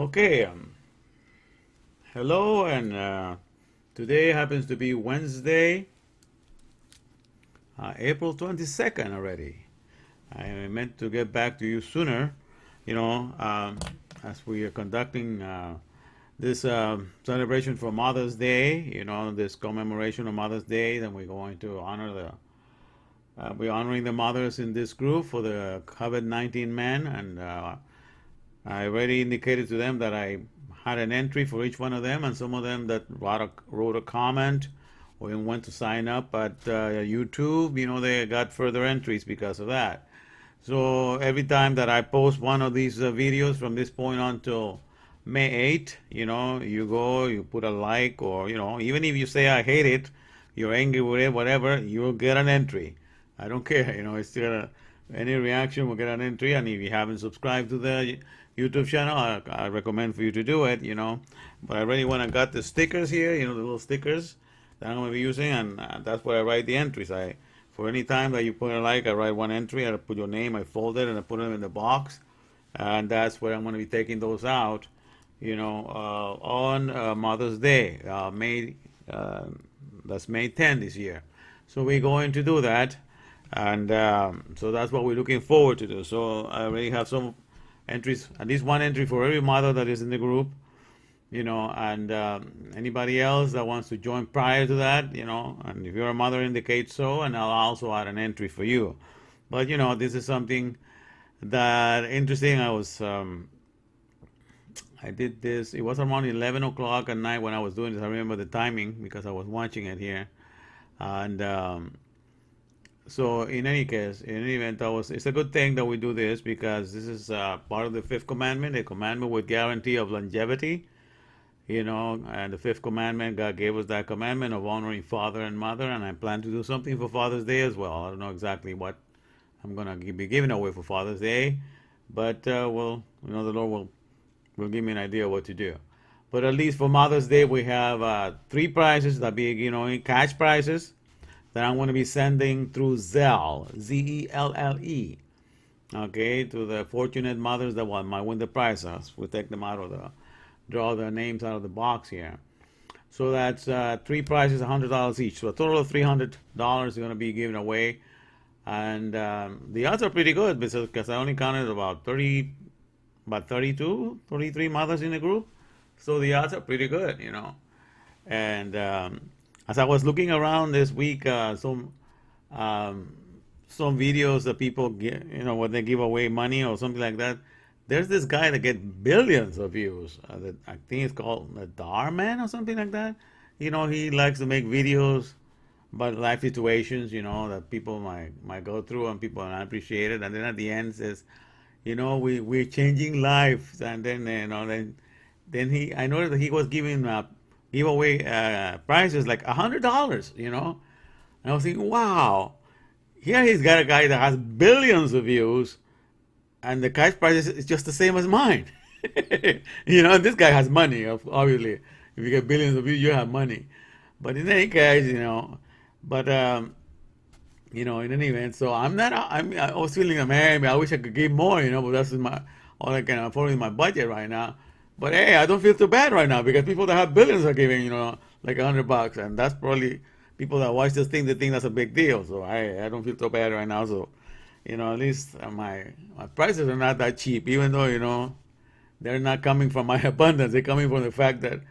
Okay, hello, and today happens to be Wednesday, April 22nd already. I meant to get back to you sooner, you know, as we are conducting this celebration for Mother's Day, this commemoration of Mother's Day. Then we're going to honor we're honoring the mothers in this group for the COVID-19-MAN, and I already indicated to them that I had an entry for each one of them, and some of them that wrote a comment or even went to sign up at YouTube, they got further entries because of that. So every time that I post one of these videos from this point on till May 8th, you go, you put a like, or, even if you say I hate it, you're angry with it, whatever, you'll get an entry. I don't care, it's still any reaction will get an entry. And if you haven't subscribed to the YouTube channel, I recommend for you to do it, But I really want to got the stickers here, the little stickers that I'm going to be using, and that's where I write the entries. For any time that you put a like, I write one entry, I put your name, I fold it, and I put them in the box, and that's where I'm going to be taking those out, on Mother's Day, that's May 10th this year. So we're going to do that, and so that's what we're looking forward to do. So I already have some entries, at least one entry for every mother that is in the group, and anybody else that wants to join prior to that, and if you're a mother, indicate so, and I'll also add an entry for you. But this is something that interesting. I did this. It was around 11 o'clock at night when I was doing this. I remember the timing because I was watching it here, and so in any case, in any event, it's a good thing that we do this because this is part of the fifth commandment, a commandment with guarantee of longevity. And the fifth commandment, God gave us that commandment of honoring father and mother, and I plan to do something for Father's Day as well. I don't know exactly what I'm going to be giving away for Father's Day, but the Lord will give me an idea what to do. But at least for Mother's Day, we have three prizes that be, cash prizes that I'm going to be sending through Zelle, Zelle, okay, to the fortunate mothers that might win the prizes. We'll take them out of draw their names out of the box here. So that's three prizes, $100 each. So a total of $300 is going to be given away. And the odds are pretty good because I only counted about 32, 33 mothers in the group. So the odds are pretty good, And as I was looking around this week, some videos that people get, when they give away money or something like that. There's this guy that gets billions of views. I think it's called the Man or something like that. He likes to make videos about life situations, that people might go through, and people not appreciate it. And then at the end says, we're changing lives. And then then I noticed that he was giving giveaway prizes like $100. And I was thinking, wow, here he's got a guy that has billions of views, and the cash price is just the same as mine. This guy has money, obviously. If you get billions of views, you have money. But in any case, but in any event, so I was feeling, man, I wish I could give more, but that's all I can afford in my budget right now. But hey, I don't feel too bad right now because people that have billions are giving, like $100, and that's probably people that watch this thing. They think that's a big deal. So I don't feel too bad right now. So at least my prices are not that cheap, even though they're not coming from my abundance. They're coming from the fact that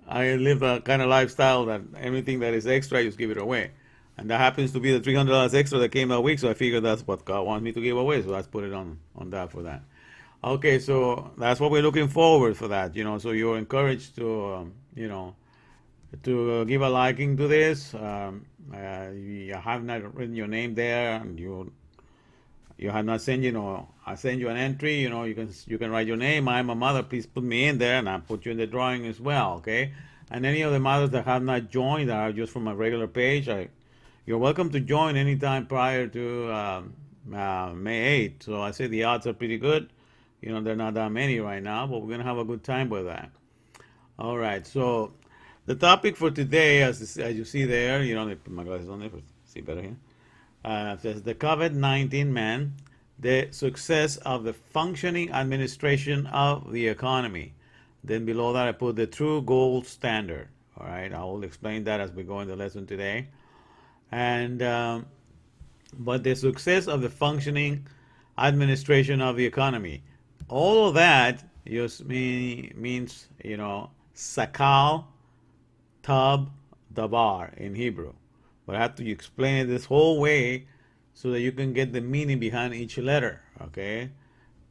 I live a kind of lifestyle that everything that is extra, I just give it away. And that happens to be the $300 extra that came that week, so I figured that's what God wants me to give away, so let's put it on that for that. Okay, so that's what we're looking forward for that, so you're encouraged to give a liking to this. You have not written your name there, and you have not sent, I send you an entry, you can write your name. I'm a mother, please put me in there, and I'll put you in the drawing as well, okay? And any of the mothers that have not joined, that are just from a regular page, you're welcome to join anytime prior to May 8th. So I say the odds are pretty good. They're not that many right now, but we're going to have a good time with that. All right, so the topic for today, as you see there, let me put my glasses on there for see better here. Says the COVID-19 man, the success of the functioning administration of the economy. Then below that, I put the true gold standard. All right, I will explain that as we go in the lesson today. And but the success of the functioning administration of the economy. All of that just means, sakal, tab, dabar in Hebrew. But I have to explain it this whole way so that you can get the meaning behind each letter. Okay,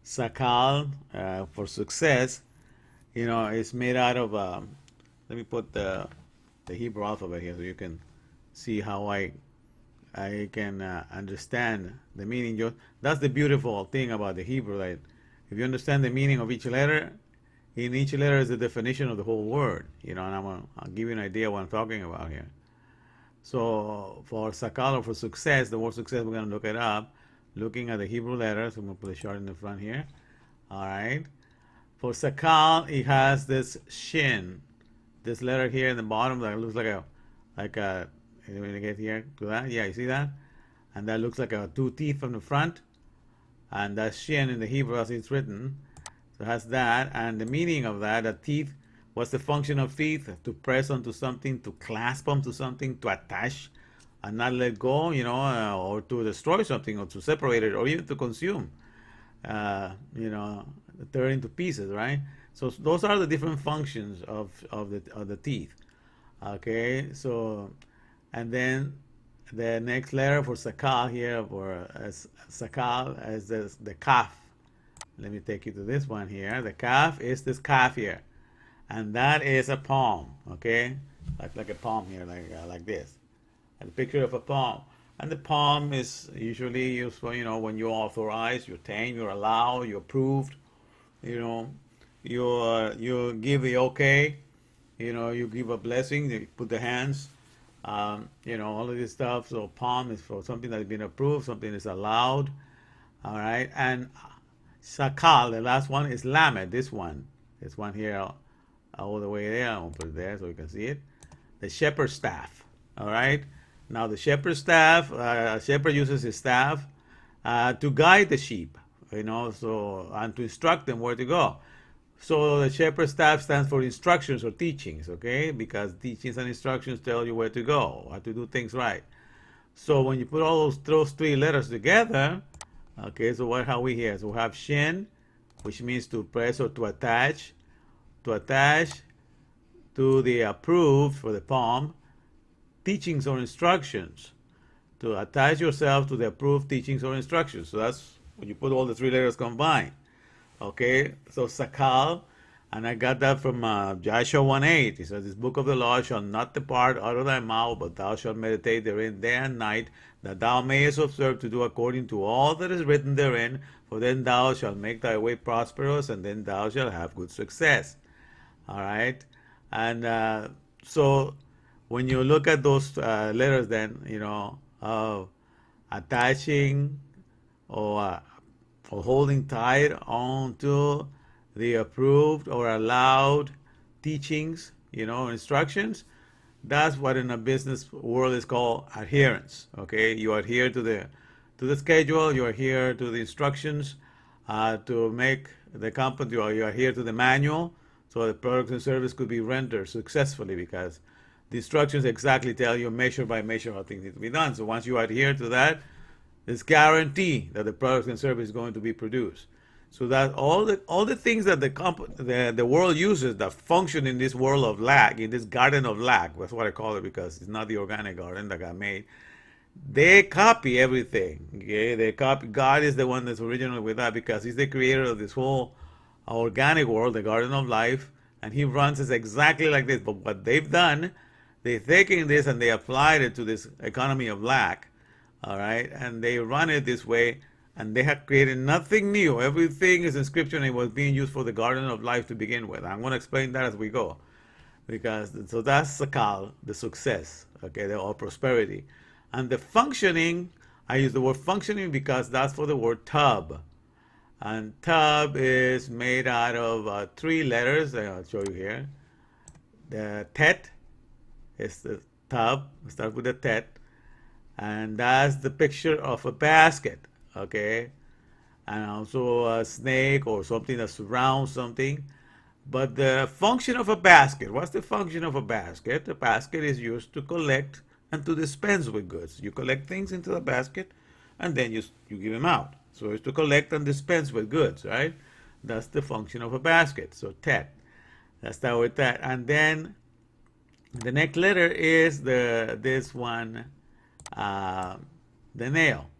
sakal for success, is made out of. Let me put the Hebrew alphabet here so you can see how I can understand the meaning. That's the beautiful thing about the Hebrew. That if you understand the meaning of each letter, in each letter is the definition of the whole word. And I'll give you an idea what I'm talking about here. So for sakal or for success, the word success, we're going to look it up. Looking at the Hebrew letters, I'm going to put a chart in the front here. All right. For sakal, it has this shin, this letter here in the bottom that looks like a. When you get here to that, yeah, you see that, and that looks like two teeth from the front, and that's shin in the Hebrew as it's written. So it has that, and the meaning of that, the teeth. What's the function of teeth? To press onto something, to clasp onto something, to attach and not let go, or to destroy something, or to separate it, or even to consume, uh, you know, tear into pieces, right? So those are the different functions of the teeth. Okay, so and then the next letter for sakal here, for sakal, is the kaf. Let me take you to this one here. The kaf is this kaf here, and that is a palm. Okay, like a palm here, like this, and a picture of a palm. And the palm is usually used for, when you authorize, you tame, you allow, you approved, you know, you give the okay, you give a blessing, you put the hands, all of this stuff. So palm is for something that's been approved, something is allowed. All right, and sakal, the last one is lamed. This one here, all the way there. I'll put it there so you can see it. The shepherd's staff. All right. Now the shepherd's staff, a shepherd uses his staff to guide the sheep, and to instruct them where to go. So the shepherd's staff stands for instructions or teachings, okay? Because teachings and instructions tell you where to go, how to do things right. So when you put all those three letters together, okay, so what have we here? So we have shin, which means to press or to attach to the approved for the palm, teachings or instructions, to attach yourself to the approved teachings or instructions. So that's when you put all the three letters combined. Okay, so sakal, and I got that from Joshua 1:8. He says, "This book of the law shall not depart out of thy mouth, but thou shalt meditate therein day and night, that thou mayest observe to do according to all that is written therein. For then thou shalt make thy way prosperous, and then thou shalt have good success." All right, and so when you look at those letters, then attaching or holding tight onto the approved or allowed teachings, instructions. That's what in a business world is called adherence. Okay, you adhere to the schedule, you adhere to the instructions to make the company, or you adhere to the manual, so the product and service could be rendered successfully because the instructions exactly tell you measure by measure how things need to be done. So once you adhere to that, it's guarantee that the product and service is going to be produced. So that all the things that the world uses that function in this world of lack, in this garden of lack, that's what I call it because it's not the organic garden that got made. They copy everything. Okay, they copy. God is the one that's original with that because He's the creator of this whole organic world, the garden of life, and He runs it exactly like this. But what they've done, they've taken this and they applied it to this economy of lack, all right, and they run it this way, and they have created nothing new. Everything is in scripture and it was being used for the garden of life to begin with. I'm going to explain that as we go, because so that's sakal, the success, okay, or prosperity, and the functioning. I use the word functioning because that's for the word tub, and tub is made out of three letters. I'll show you here. The tet is the tub. Start with the tet, and that's the picture of a basket. Okay, and also a snake or something that surrounds something. But the function of a basket, what's the function of a basket? The basket is used to collect and to dispense with goods. You collect things into the basket and then you give them out. So it's to collect and dispense with goods, right? That's the function of a basket. So tet. Let's start with that. And then the next letter is this one, uh, the nail,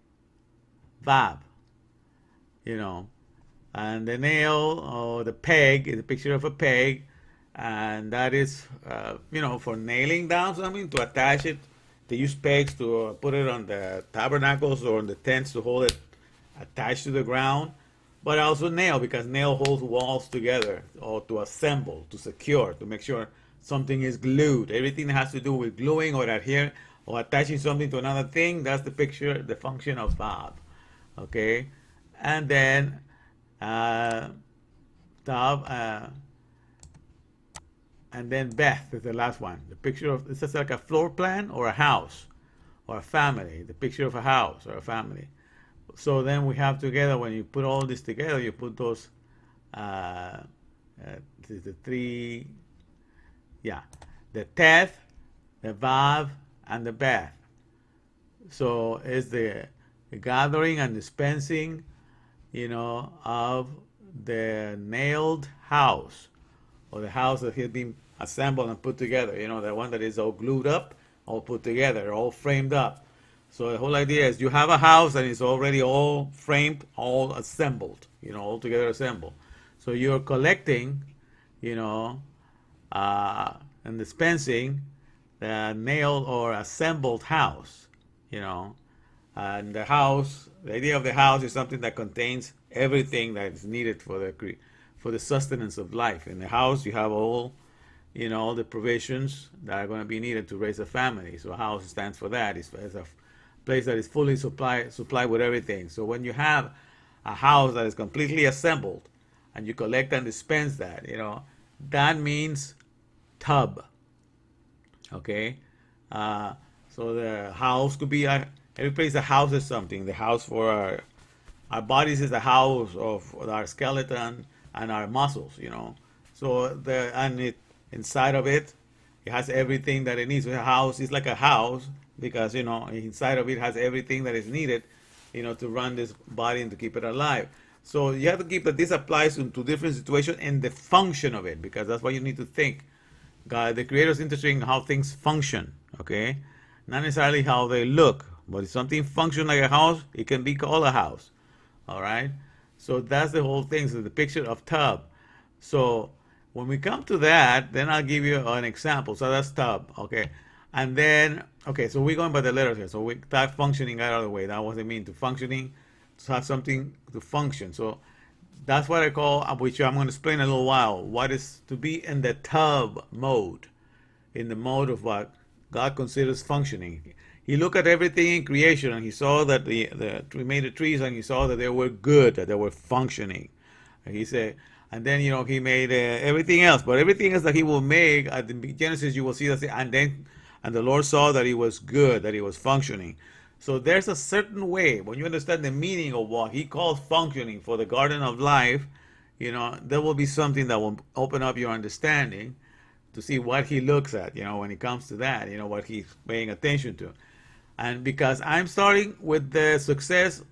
vav, you know. And the nail or the peg is a picture of a peg, and that is, for nailing down something to attach it. They use pegs to put it on the tabernacles or on the tents to hold it attached to the ground, but also nail because nail holds walls together or to assemble, to secure, to make sure something is glued. Everything that has to do with gluing or adhering or attaching something to another thing, that's the picture, the function of Bob. Okay, and then uh, Tav, and then Beth is the last one. The picture of it's just like a floor plan or a house or a family. The picture of a house or a family. So then we have together when you put all this together, you put those uh, the three, yeah, the Teth, the Vav, and the Beth. So it's the gathering and dispensing, of the nailed house or the house that has been assembled and put together. The one that is all glued up, all put together, all framed up. So the whole idea is you have a house and it's already all framed, all assembled, all together assembled. So you're collecting, you know, and dispensing the nailed or assembled house, you know. And the idea of the house is something that contains everything that is needed for the sustenance of life. In the house, you have all the provisions that are going to be needed to raise a family. So a house stands for that. It's a place that is fully supplied with everything. So when you have a house that is completely assembled and you collect and dispense that, that means tub. Okay, uh, so the house could be every place a house is something. The house for our bodies is the house of our skeleton and our muscles. So inside of it, it has everything that it needs. So a house is like a house because inside of it has everything that is needed, to run this body and to keep it alive. So you have to keep that this applies to different situations and the function of it because that's what you need to think. God, the creator is interested in how things function, okay? Not necessarily how they look, but if something functions like a house, it can be called a house, all right? So that's the whole thing. So the picture of tub. So when we come to that, then I'll give you an example. So that's tub, okay? And then, okay, so we're going by the letters here. So we type functioning out of the way. That was what it means to functioning, to have something to function. So that's what I call, which I'm going to explain in a little while, what is to be in the tub mode, in the mode of what God considers functioning. He looked at everything in creation and he saw that he made the trees and he saw that they were good, that they were functioning. And he said, and then he made everything else, but everything else that he will make at the Genesis, you will see that, and the Lord saw that he was good, that he was functioning. So there's a certain way when you understand the meaning of what he calls functioning for the garden of life, there will be something that will open up your understanding to see what he looks at, when it comes to that, what he's paying attention to. And because I'm starting with the success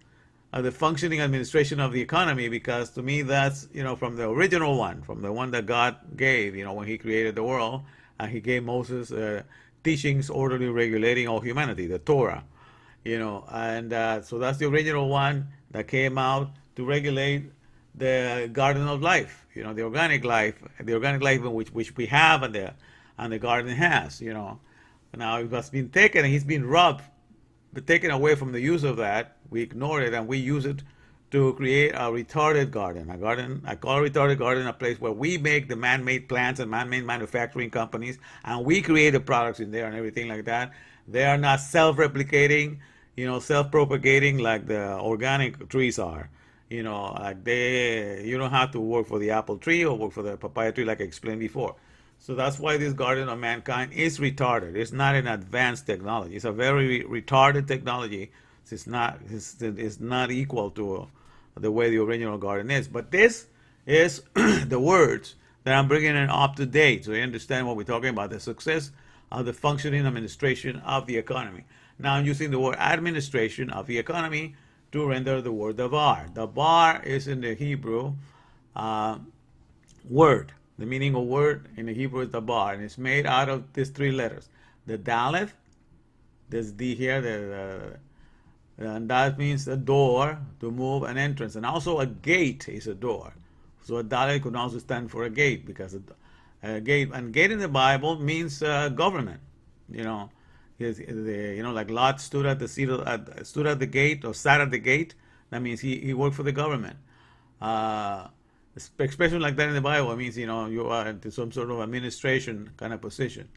of the functioning administration of the economy, because to me that's, from the original one, from the one that God gave, when he created the world, and he gave Moses teachings orderly regulating all humanity, the Torah. And so that's the original one that came out to regulate the garden of life, the organic life in which we have and the garden has. Now it has been taken and he's been robbed, but taken away from the use of that. We ignore it and we use it to create a retarded garden. A garden, I call a retarded garden a place where we make the man-made plants and man-made manufacturing companies, and we create the products in there and everything like that. They are not self-replicating, self-propagating like the organic trees are. You don't have to work for the apple tree or work for the papaya tree like I explained before. So that's why this garden of mankind is retarded. It's not an advanced technology. It's a very retarded technology. It's not equal to the way the original garden is. But this is the words that I'm bringing it up to date so you understand what we're talking about, the success of the functioning administration of the economy. Now I'm using the word administration of the economy to render the word davar. Davar is in the Hebrew uh, word. The meaning of word in the Hebrew is davar, and it's made out of these three letters. The Daleth, this D here, and that means a door to move, an entrance, and also a gate is a door. So a Dalet could also stand for a gate because a gate, and gate in the Bible means government. You know, like Lot stood at the gate or sat at the gate. That means he worked for the government. Uh, Expression like that in the Bible means you are into some sort of administration kind of position.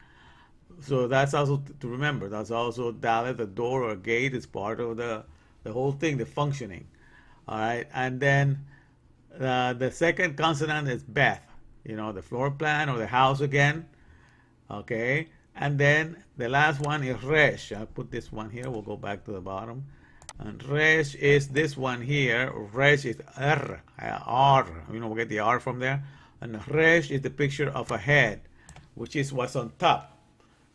So that's also to remember. That's also Dalet, a door or a gate, is part of the whole thing, the functioning. All right, and then the second consonant is Beth. The floor plan or the house again. Okay, and then the last one is Resh. I'll put this one here. We'll go back to the bottom. And Resh is this one here. Resh is R. R. We get the R from there. And Resh is the picture of a head, which is what's on top.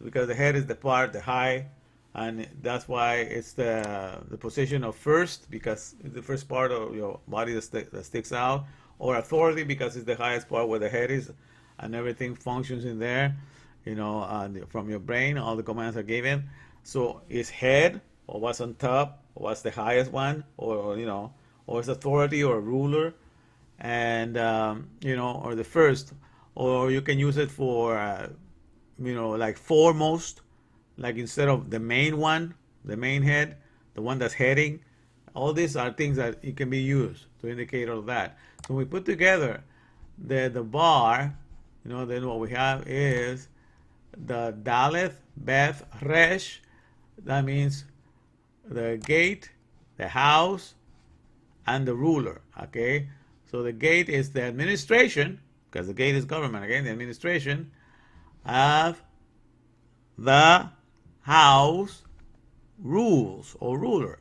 Because the head is the part, the high, and that's why it's the position of first, because it's the first part of your body that sticks out, or authority because it's the highest part where the head is, and everything functions in there. From your brain, all the commands are given. So it's head, or what's on top, or what's the highest one, or it's authority or ruler, and or the first, or you can use it for like foremost, like instead of the main one, the main head, the one that's heading. All these are things that it can be used to indicate all that. So we put together the bar, then what we have is the Daleth, Beth, Resh. That means the gate, the house, and the ruler. Okay, so the gate is the administration, because the gate is government. Again, the administration of the house rules or ruler.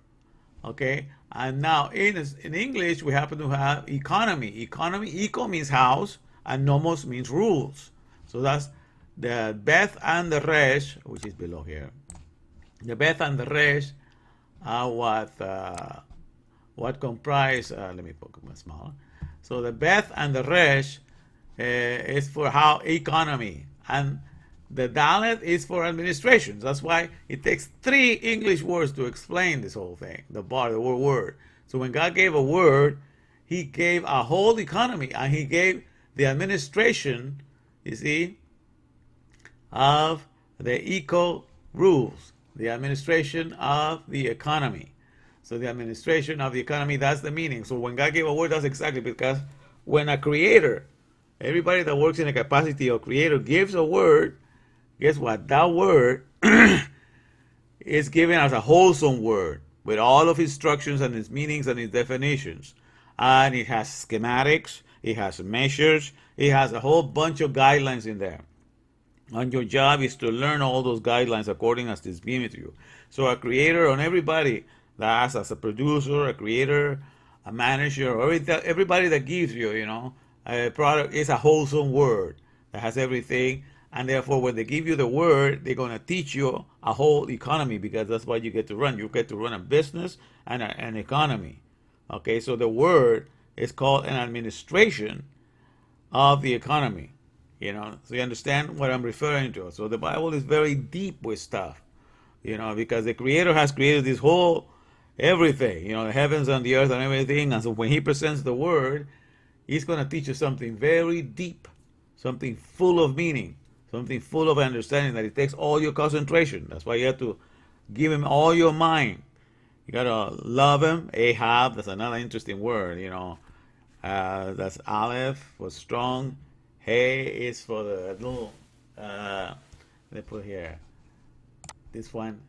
Okay, and now in English we happen to have economy. Eco means house, and nomos means rules. So that's the Beth and the Resh, which is below here. The Beth and the Resh are what comprise. Let me put it smaller. So the Beth and the Resh is for how economy, and the Dalet is for administration. That's why it takes three English words to explain this whole thing. The word. So when God gave a word, He gave a whole economy, and He gave the administration, you see, of the eco rules, the administration of the economy. So the administration of the economy, that's the meaning. So when God gave a word, that's exactly because when a creator, everybody that works in a capacity of creator gives a word, guess what? That word is given as a wholesome word with all of its instructions and its meanings and its definitions. And it has schematics, it has measures, it has a whole bunch of guidelines in there. And your job is to learn all those guidelines according as it's given to you. So a creator on everybody that acts as a producer, a creator, a manager, or everybody that gives you, a product is a wholesome word that has everything. And therefore, when they give you the word, they're going to teach you a whole economy, because that's what you get to run. You get to run a business and an economy. Okay, so the word is called an administration of the economy. So you understand what I'm referring to. So the Bible is very deep with stuff, because the Creator has created this whole everything, the heavens and the earth and everything. And so when He presents the word, He's going to teach you something very deep, something full of meaning, something full of understanding, that it takes all your concentration. That's why you have to give Him all your mind. You got to love Him. Ahab, that's another interesting word, that's Aleph for strong. Hey is for the little, let me put here, this one.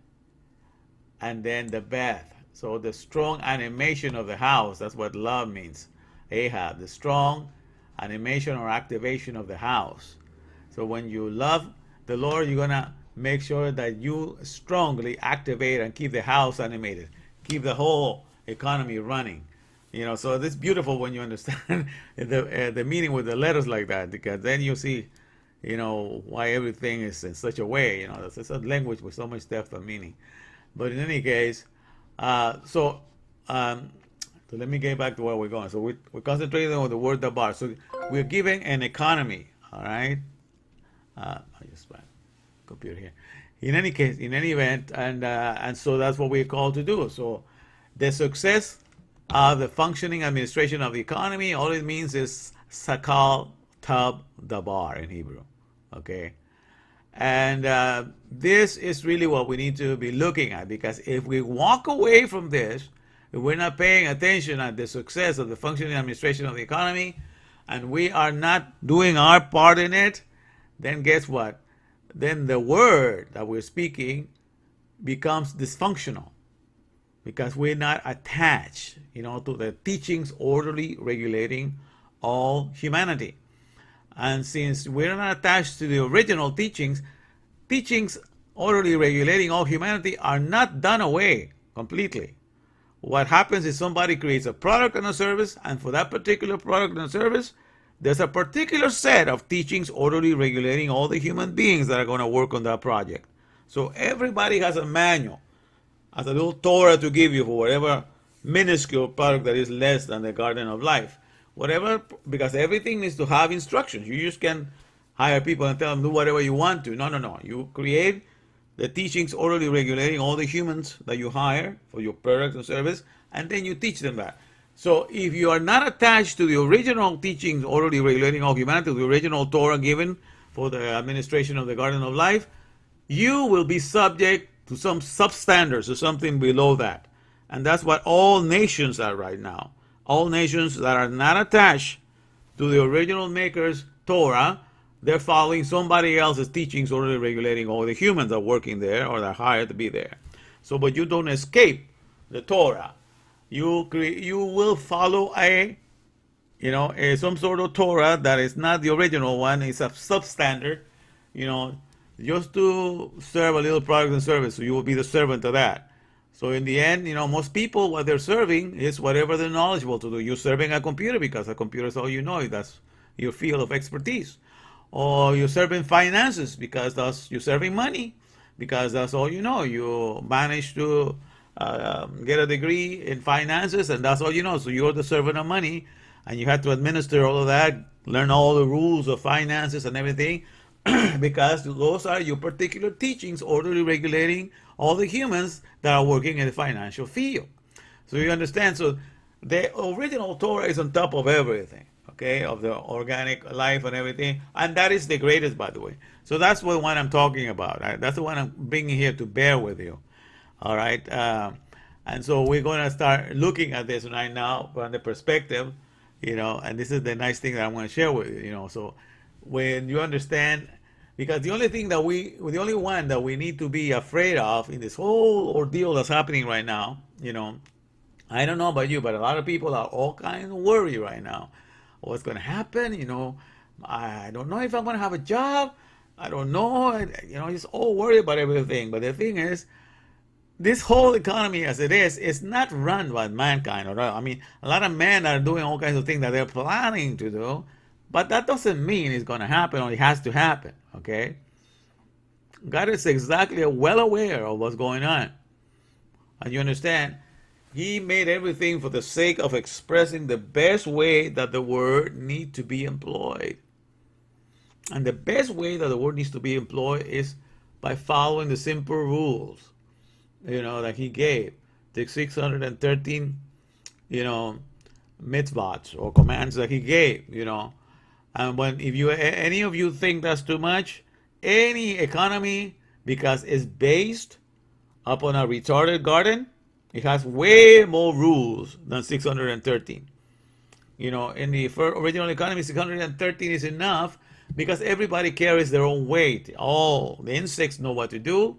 And then the Beth. So the strong animation of the house, that's what love means. Ahab, the strong animation or activation of the house. So when you love the Lord, you're going to make sure that you strongly activate and keep the house animated, keep the whole economy running. So it's beautiful when you understand the meaning with the letters like that, because then you see, why everything is in such a way. It's a language with so much depth of meaning. But in any case, so so let me get back to where we're going. So we're concentrating on the word dabar. So we're given an economy, all right? I just my computer here. In any case, in any event, and so that's what we're called to do. So the success of the functioning administration of the economy, all it means is sakal tab dabar in Hebrew, okay? And this is really what we need to be looking at, because if we walk away from this, if we're not paying attention at the success of the functioning administration of the economy, and we are not doing our part in it, then guess what? Then the word that we're speaking becomes dysfunctional, because we're not attached, to the teachings orderly regulating all humanity. And since we're not attached to the original teachings orderly regulating all humanity are not done away completely. What happens is somebody creates a product and a service, and for that particular product and service, there's a particular set of teachings orderly regulating all the human beings that are going to work on that project. So everybody has a manual, has a little Torah to give you for whatever minuscule product that is less than the garden of life. Whatever, because everything needs to have instructions. You just can't hire people and tell them do whatever you want to. No, no, no. You create the teachings orderly regulating all the humans that you hire for your product and service, and then you teach them that. So if you are not attached to the original teachings orderly regulating all humanity, the original Torah given for the administration of the garden of life, you will be subject to some substandards or something below that. And that's what all nations are right now. All nations that are not attached to the original maker's Torah, they're following somebody else's teachings orderly regulating all the humans that are working there or that are hired to be there. So, but you don't escape the Torah. You will follow some sort of Torah that is not the original one. It's a substandard, just to serve a little product and service. So you will be the servant of that. So in the end, most people, what they're serving is whatever they're knowledgeable to do. You're serving a computer because a computer is all you know. That's your field of expertise. Or you're serving finances because you're serving money because that's all you know. You managed to get a degree in finances and that's all you know. So you're the servant of money and you have to administer all of that, learn all the rules of finances and everything because those are your particular teachings orderly regulating all the humans that are working in the financial field. So you understand? So the original Torah is on top of everything, okay, of the organic life and everything. And that is the greatest, by the way. So that's the one I'm talking about. Right? That's the one I'm bringing here to bear with you. All right. And so we're going to start looking at this right now from the perspective, and this is the nice thing that I want to share with you, So when you understand, because the only one that we need to be afraid of in this whole ordeal that's happening right now, I don't know about you, but a lot of people are all kinds of worried right now. What's going to happen? I don't know if I'm going to have a job. I don't know. Just all worried about everything. But the thing is, this whole economy as it is not run by mankind. I mean, a lot of men are doing all kinds of things that they're planning to do, but that doesn't mean it's going to happen or it has to happen, okay? God is exactly well aware of what's going on. And you understand, He made everything for the sake of expressing the best way that the word needs to be employed. And the best way that the word needs to be employed is by following the simple rules, that He gave. The 613, mitzvot or commands that He gave, And if any of you think that's too much, any economy, because it's based upon a retarded garden, it has way more rules than 613. In the original economy, 613 is enough because everybody carries their own weight. All the insects know what to do.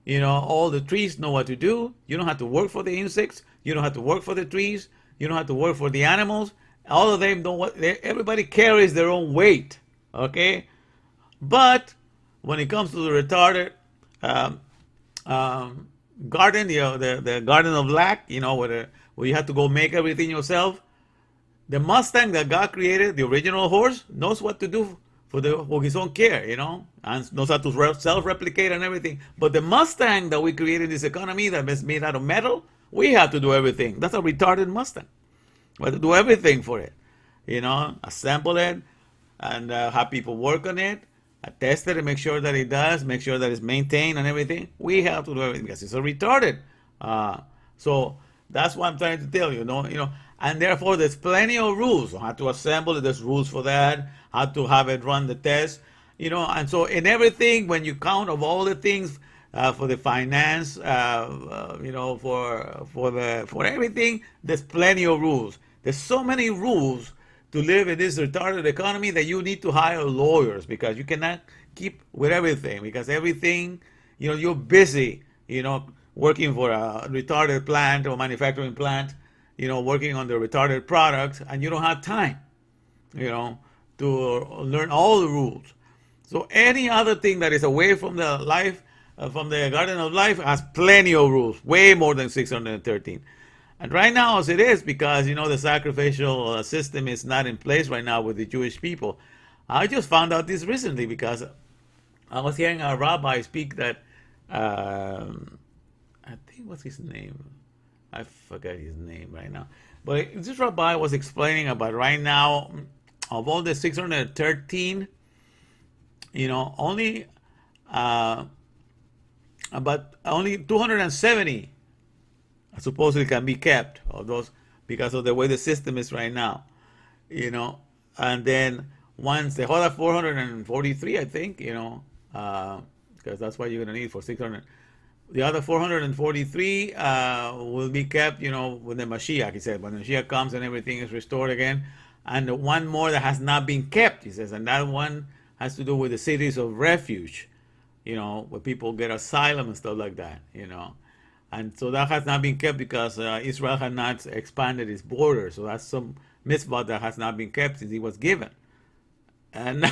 All the trees know what to do. You don't have to work for the insects. You don't have to work for the trees. You don't have to work for the animals. All of them know everybody carries their own weight. Okay? But when it comes to the retarded garden, the garden of lack, where you have to go make everything yourself. The Mustang that God created, the original horse, knows what to do for his own care, and knows how to self-replicate and everything. But the Mustang that we created in this economy that is made out of metal, we have to do everything. That's a retarded Mustang. We have to do everything for it, assemble it, and have people work on it, test it and make sure that it does, make sure that it's maintained and everything. We have to do everything because it's a retarded. So that's what I'm trying to tell you, and therefore there's plenty of rules on how to assemble it. There's rules for that, how to have it run the test, and so in everything, when you count of all the things for the finance, for everything, there's plenty of rules. There's so many rules to live in this retarded economy that you need to hire lawyers because you cannot keep with everything because everything, you're busy, working for a retarded plant or manufacturing plant, working on the retarded product, and you don't have time, to learn all the rules. So any other thing that is away from the life, from the Garden of Life, has plenty of rules, way more than 613. And right now, as it is, because the sacrificial system is not in place right now with the Jewish people. I just found out this recently because I was hearing a rabbi speak that I think what's his name? I forget his name right now. But this rabbi was explaining about right now, of all the 613, only about only 270 supposedly can be kept of those because of the way the system is right now, and then once the other 443, I think, because that's what you're going to need for 600. The other 443 will be kept, with the Mashiach, he said, when the Mashiach comes and everything is restored again. And the one more that has not been kept, he says, and that one has to do with the cities of refuge, where people get asylum and stuff like that, And so that has not been kept because Israel had not expanded its borders. So that's some mitzvah that has not been kept since he was given. And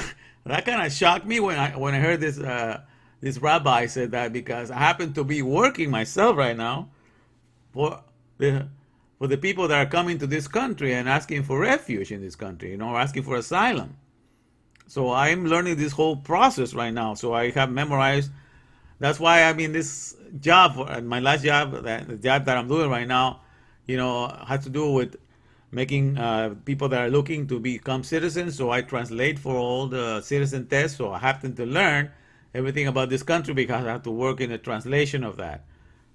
that kind of shocked me when I heard this rabbi said that because I happen to be working myself right now for the people that are coming to this country and asking for refuge in this country, or asking for asylum. So I'm learning this whole process right now. So I have memorized. That's why I'm in this job, my last job, the job that I'm doing right now, has to do with making people that are looking to become citizens. So I translate for all the citizen tests. So I happen to learn everything about this country because I have to work in the translation of that.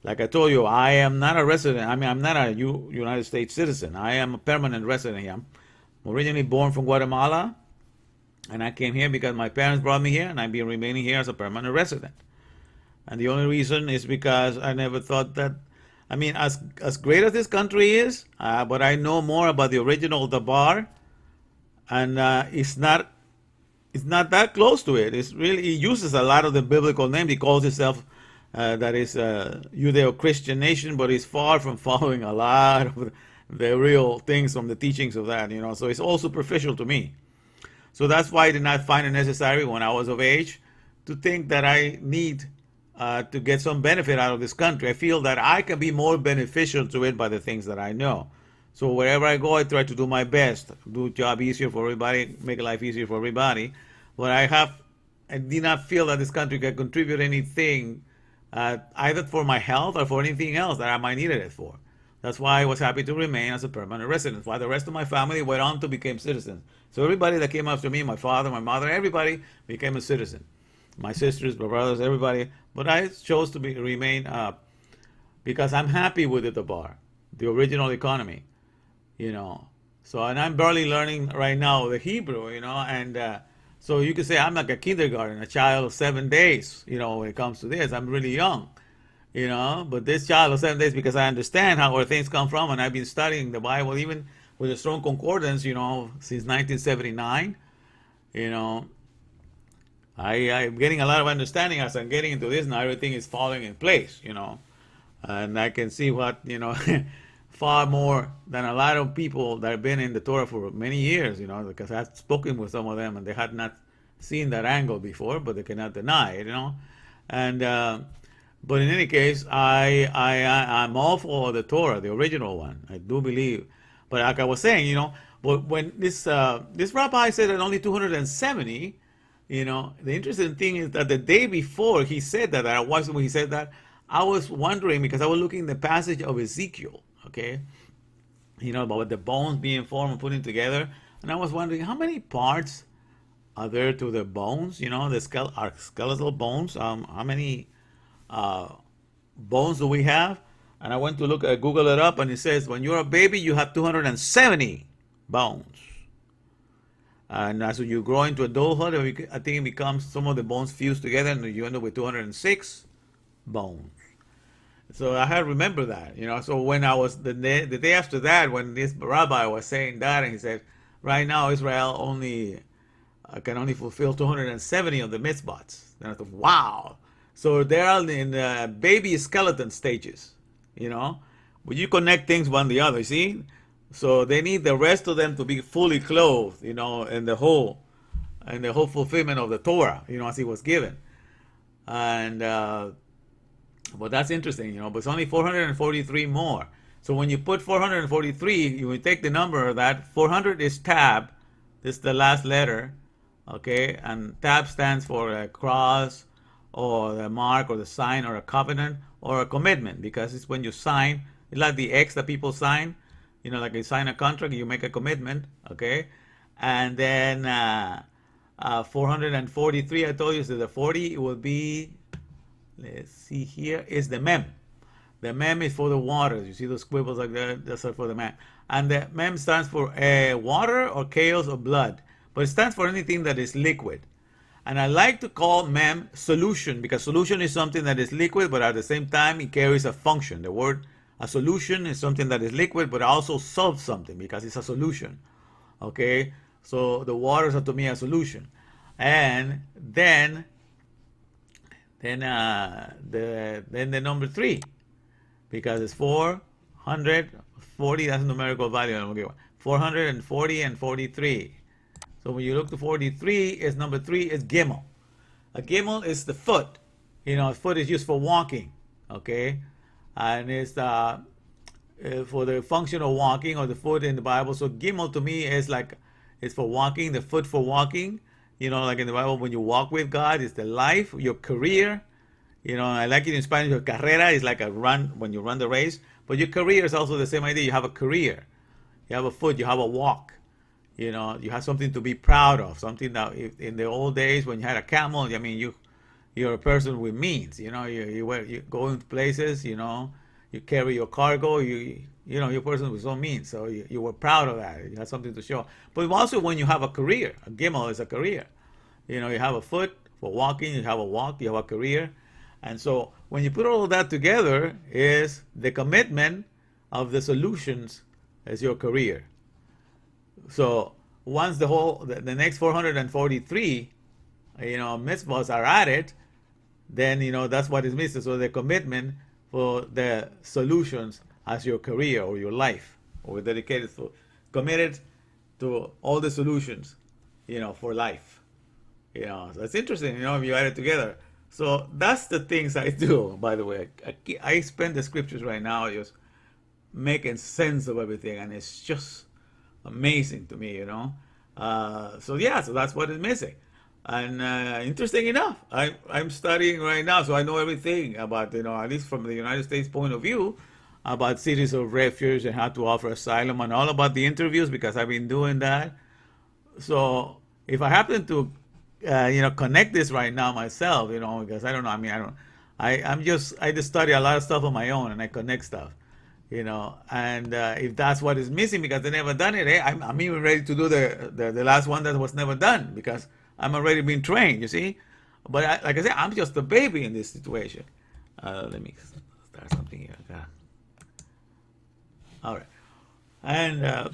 Like I told you, I am not a resident. I mean, I'm not a United States citizen. I am a permanent resident here. I'm originally born from Guatemala, and I came here because my parents brought me here, and I've been remaining here as a permanent resident. And the only reason is because I never thought that, I mean, as great as this country is, but I know more about the original Dabar, and it's not that close to it. It's really, he uses a lot of the biblical names. He calls himself that is a Judeo-Christian nation, but he's far from following a lot of the real things from the teachings of that, So it's all superficial to me. So that's why I did not find it necessary when I was of age to think that I need to get some benefit out of this country. I feel that I can be more beneficial to it by the things that I know. So wherever I go, I try to do my best, do a job easier for everybody, make life easier for everybody. But I did not feel that this country can contribute anything, either for my health or for anything else that I might need it for. That's why I was happy to remain as a permanent resident. While the rest of my family went on to become citizens. So everybody that came after me, my father, my mother, everybody became a citizen. My sisters, my brothers, everybody. But I chose to remain because I'm happy with the bar, the original economy, So, and I'm barely learning right now the Hebrew, and so you could say I'm like a kindergarten, a child of 7 days, when it comes to this. I'm really young, but this child of 7 days because I understand where things come from, and I've been studying the Bible even with a strong concordance, since 1979, I'm getting a lot of understanding as I'm getting into this now. Everything is falling in place, and I can see what, far more than a lot of people that have been in the Torah for many years, because I've spoken with some of them and they had not seen that angle before, but they cannot deny it, And But in any case, I'm all for the Torah, the original one. I do believe. But like I was saying, but when this rabbi said that only 270, the interesting thing is that the day before he said that, I was when he said that, I was wondering because I was looking the passage of Ezekiel, okay, about the bones being formed and putting together, and I was wondering how many parts are there to the bones, the our skeletal bones. How many uh, bones do we have? And I went to Google it up, and it says when you're a baby, you have 270 bones. And as you grow into adulthood, I think it becomes some of the bones fused together, and you end up with 206 bones. So I had to remember that. So when I was the day after that, when this rabbi was saying that, and he said, right now Israel only can only fulfill 270 of the mitzvahs. And I thought, wow. So they are in the baby skeleton stages, you know. When you connect things one the other, see? So they need the rest of them to be fully clothed, in the whole fulfillment of the Torah, as it was given. And but that's interesting, but it's only 443 more. So when you put 443, you would take the number of that. 400 is tab. This is the last letter, okay? And tab stands for a cross or the mark or the sign or a covenant or a commitment, because it's when you sign. It's like the X that people sign, like you sign a contract, you make a commitment, okay? And then 443, I told you, so the 40 will be, let's see here, is the mem. The mem is for the waters. You see those squiggles like that? That's for the mem. And the mem stands for water or chaos or blood. But it stands for anything that is liquid. And I like to call mem solution, because solution is something that is liquid, but at the same time it carries a function. The word a solution is something that is liquid, but also solves something because it's a solution. Okay? So the waters are to me a solution. And then the number 3, because it's 440, that's a numerical value. Okay, 440 and 43. So when you look to 43, is number 3 is gimel. A gimel is the foot. Foot is used for walking. Okay, and it's for the function of walking, or the foot in the Bible. So gimel to me is like it's for walking, the foot for walking. Like in the Bible, when you walk with God, it's the life, your career. I like it in Spanish. Your carrera is like a run when you run the race, but your career is also the same idea. You have a career, you have a foot, you have a walk. You have something to be proud of. Something that in the old days when you had a camel, I mean, you're a person with means. You go into places. You carry your cargo. You're a person with some means. So you were proud of that. You had something to show. But also when you have a career, a gimel is a career. You have a foot for walking. You have a walk. You have a career. And so when you put all of that together, is the commitment of the solutions as your career. So once the next 443, mitzvahs are added, then that's what is missing. So the commitment for the solutions as your career or your life, or dedicated to, committed to all the solutions, for life. So it's interesting, if you add it together. So that's the things I do. By the way, I spend the scriptures right now just making sense of everything, and it's just amazing to me. So yeah, so that's what is missing. And interesting enough, I'm studying right now, so I know everything about, at least from the United States point of view, about cities of refuge and how to offer asylum, and all about the interviews, because I've been doing that. So if I happen to, connect this right now myself, because I don't know, I mean, I just study a lot of stuff on my own, and I connect stuff, and if that's what is missing because they never done it, I'm even ready to do the last one that was never done, because I'm already being trained, you see. But like I said, I'm just a baby in this situation. Let me start something here. Okay. All right. And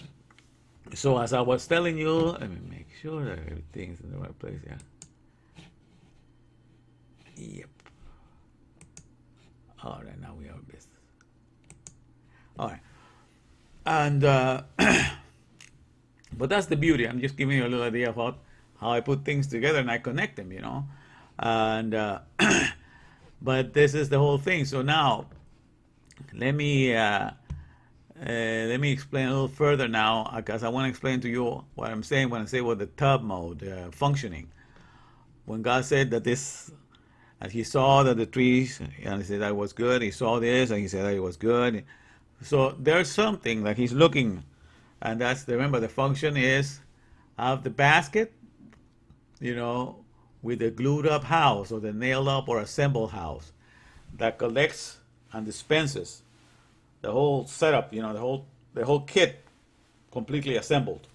so as I was telling you, let me make sure that everything's in the right place. Yeah. Yep. All right. Now we have business. All right. And but that's the beauty. I'm just giving you a little idea about how I put things together and I connect them. And But this is the whole thing. So now let me explain a little further now, because I want to explain to you what I'm saying when I say what the tub mode functioning. When God said that this, and He saw that the trees, and He said that it was good. He saw this, and He said that it was good. So there's something that He's looking, and that's, remember, the function is of the basket, you know, with the glued up house or the nailed up or assembled house that collects and dispenses the whole setup, you know, the whole kit completely assembled.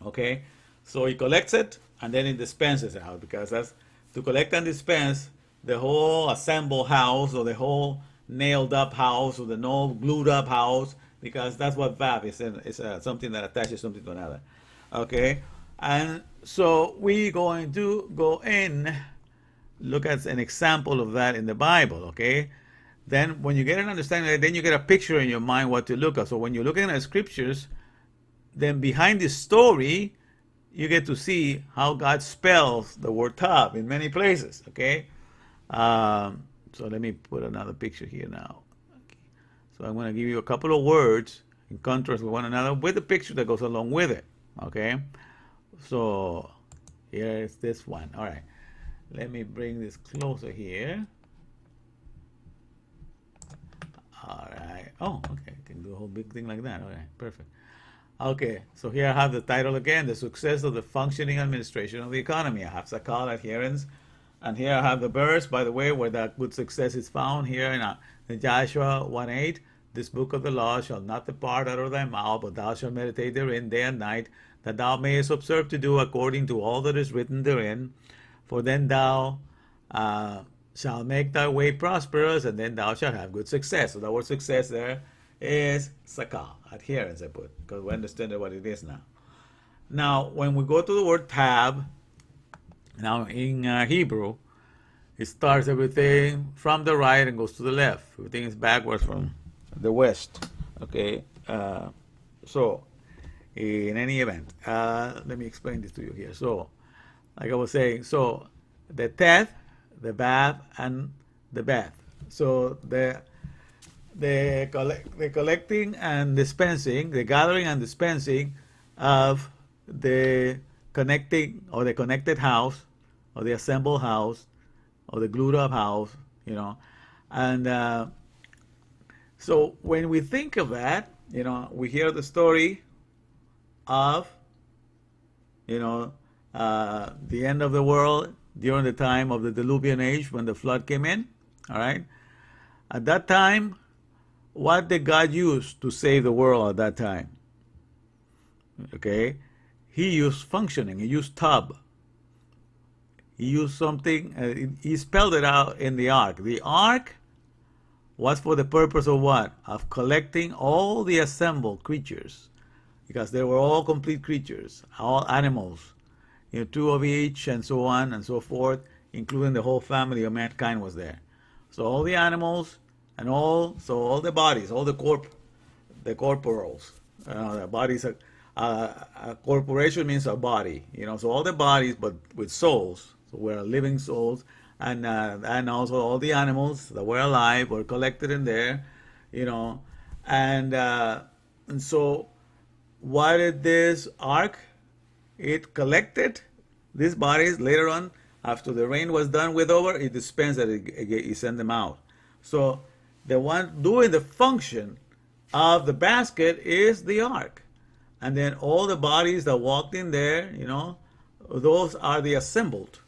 Okay, so he collects it and then he dispenses it out, because that's to collect and dispense the whole assembled house or the whole nailed up house or the no glued up house, because that's what VAP is. It's something that attaches something to another. Okay, and so we're going to go in, look at an example of that in the Bible. Okay, then when you get an understanding, then you get a picture in your mind what to look at. So when you're looking at scriptures, then behind this story, you get to see how God spells the word tub in many places. Okay, so let me put another picture here now. Okay. So I'm going to give you a couple of words in contrast with one another with the picture that goes along with it. Okay, so here's this one. All right, let me bring this closer here. All right. Oh, okay. I can do a whole big thing like that. All right, perfect. Okay, so here I have the title again, The Success of the Functioning Administration of the Economy. I have Sakal adherence. And here I have the verse, by the way, where that good success is found here in Joshua 1:8. This book of the law shall not depart out of thy mouth, but thou shalt meditate therein day and night, that thou mayest observe to do according to all that is written therein. For then thou shalt make thy way prosperous, and then thou shalt have good success. So the word success there is sakal, adherence, I put, because we understand what it is now. Now, when we go to the word tab, now in Hebrew, it starts everything from the right and goes to the left. Everything is backwards from the west. Okay, so in any event, let me explain this to you here. So, like I was saying, so the teth, the bath, and the bath. So the collecting and dispensing, the gathering and dispensing of the connecting or the connected house or the assembled house or the glued up house, you know. And so when we think of that, you know, we hear the story of, you know, the end of the world during the time of the Diluvian age when the flood came in. All right. At that time, what did God use to save the world at that time? Okay, He used functioning. He used tub. He used something. He spelled it out in the ark. The ark was for the purpose of what? Of collecting all the assembled creatures, because they were all complete creatures, all animals, you know, two of each, and so on and so forth, including the whole family of mankind was there. So all the animals and all the bodies, all the corporals, the bodies. A corporation means a body, you know. So all the bodies, but with souls. So we're living souls, and also all the animals that were alive were collected in there, you know, and so what did this ark? It collected these bodies later on after the rain was done with over. It dispensed that it sent them out. So the one doing the function of the basket is the ark. And then all the bodies that walked in there, you know, those are the assembled,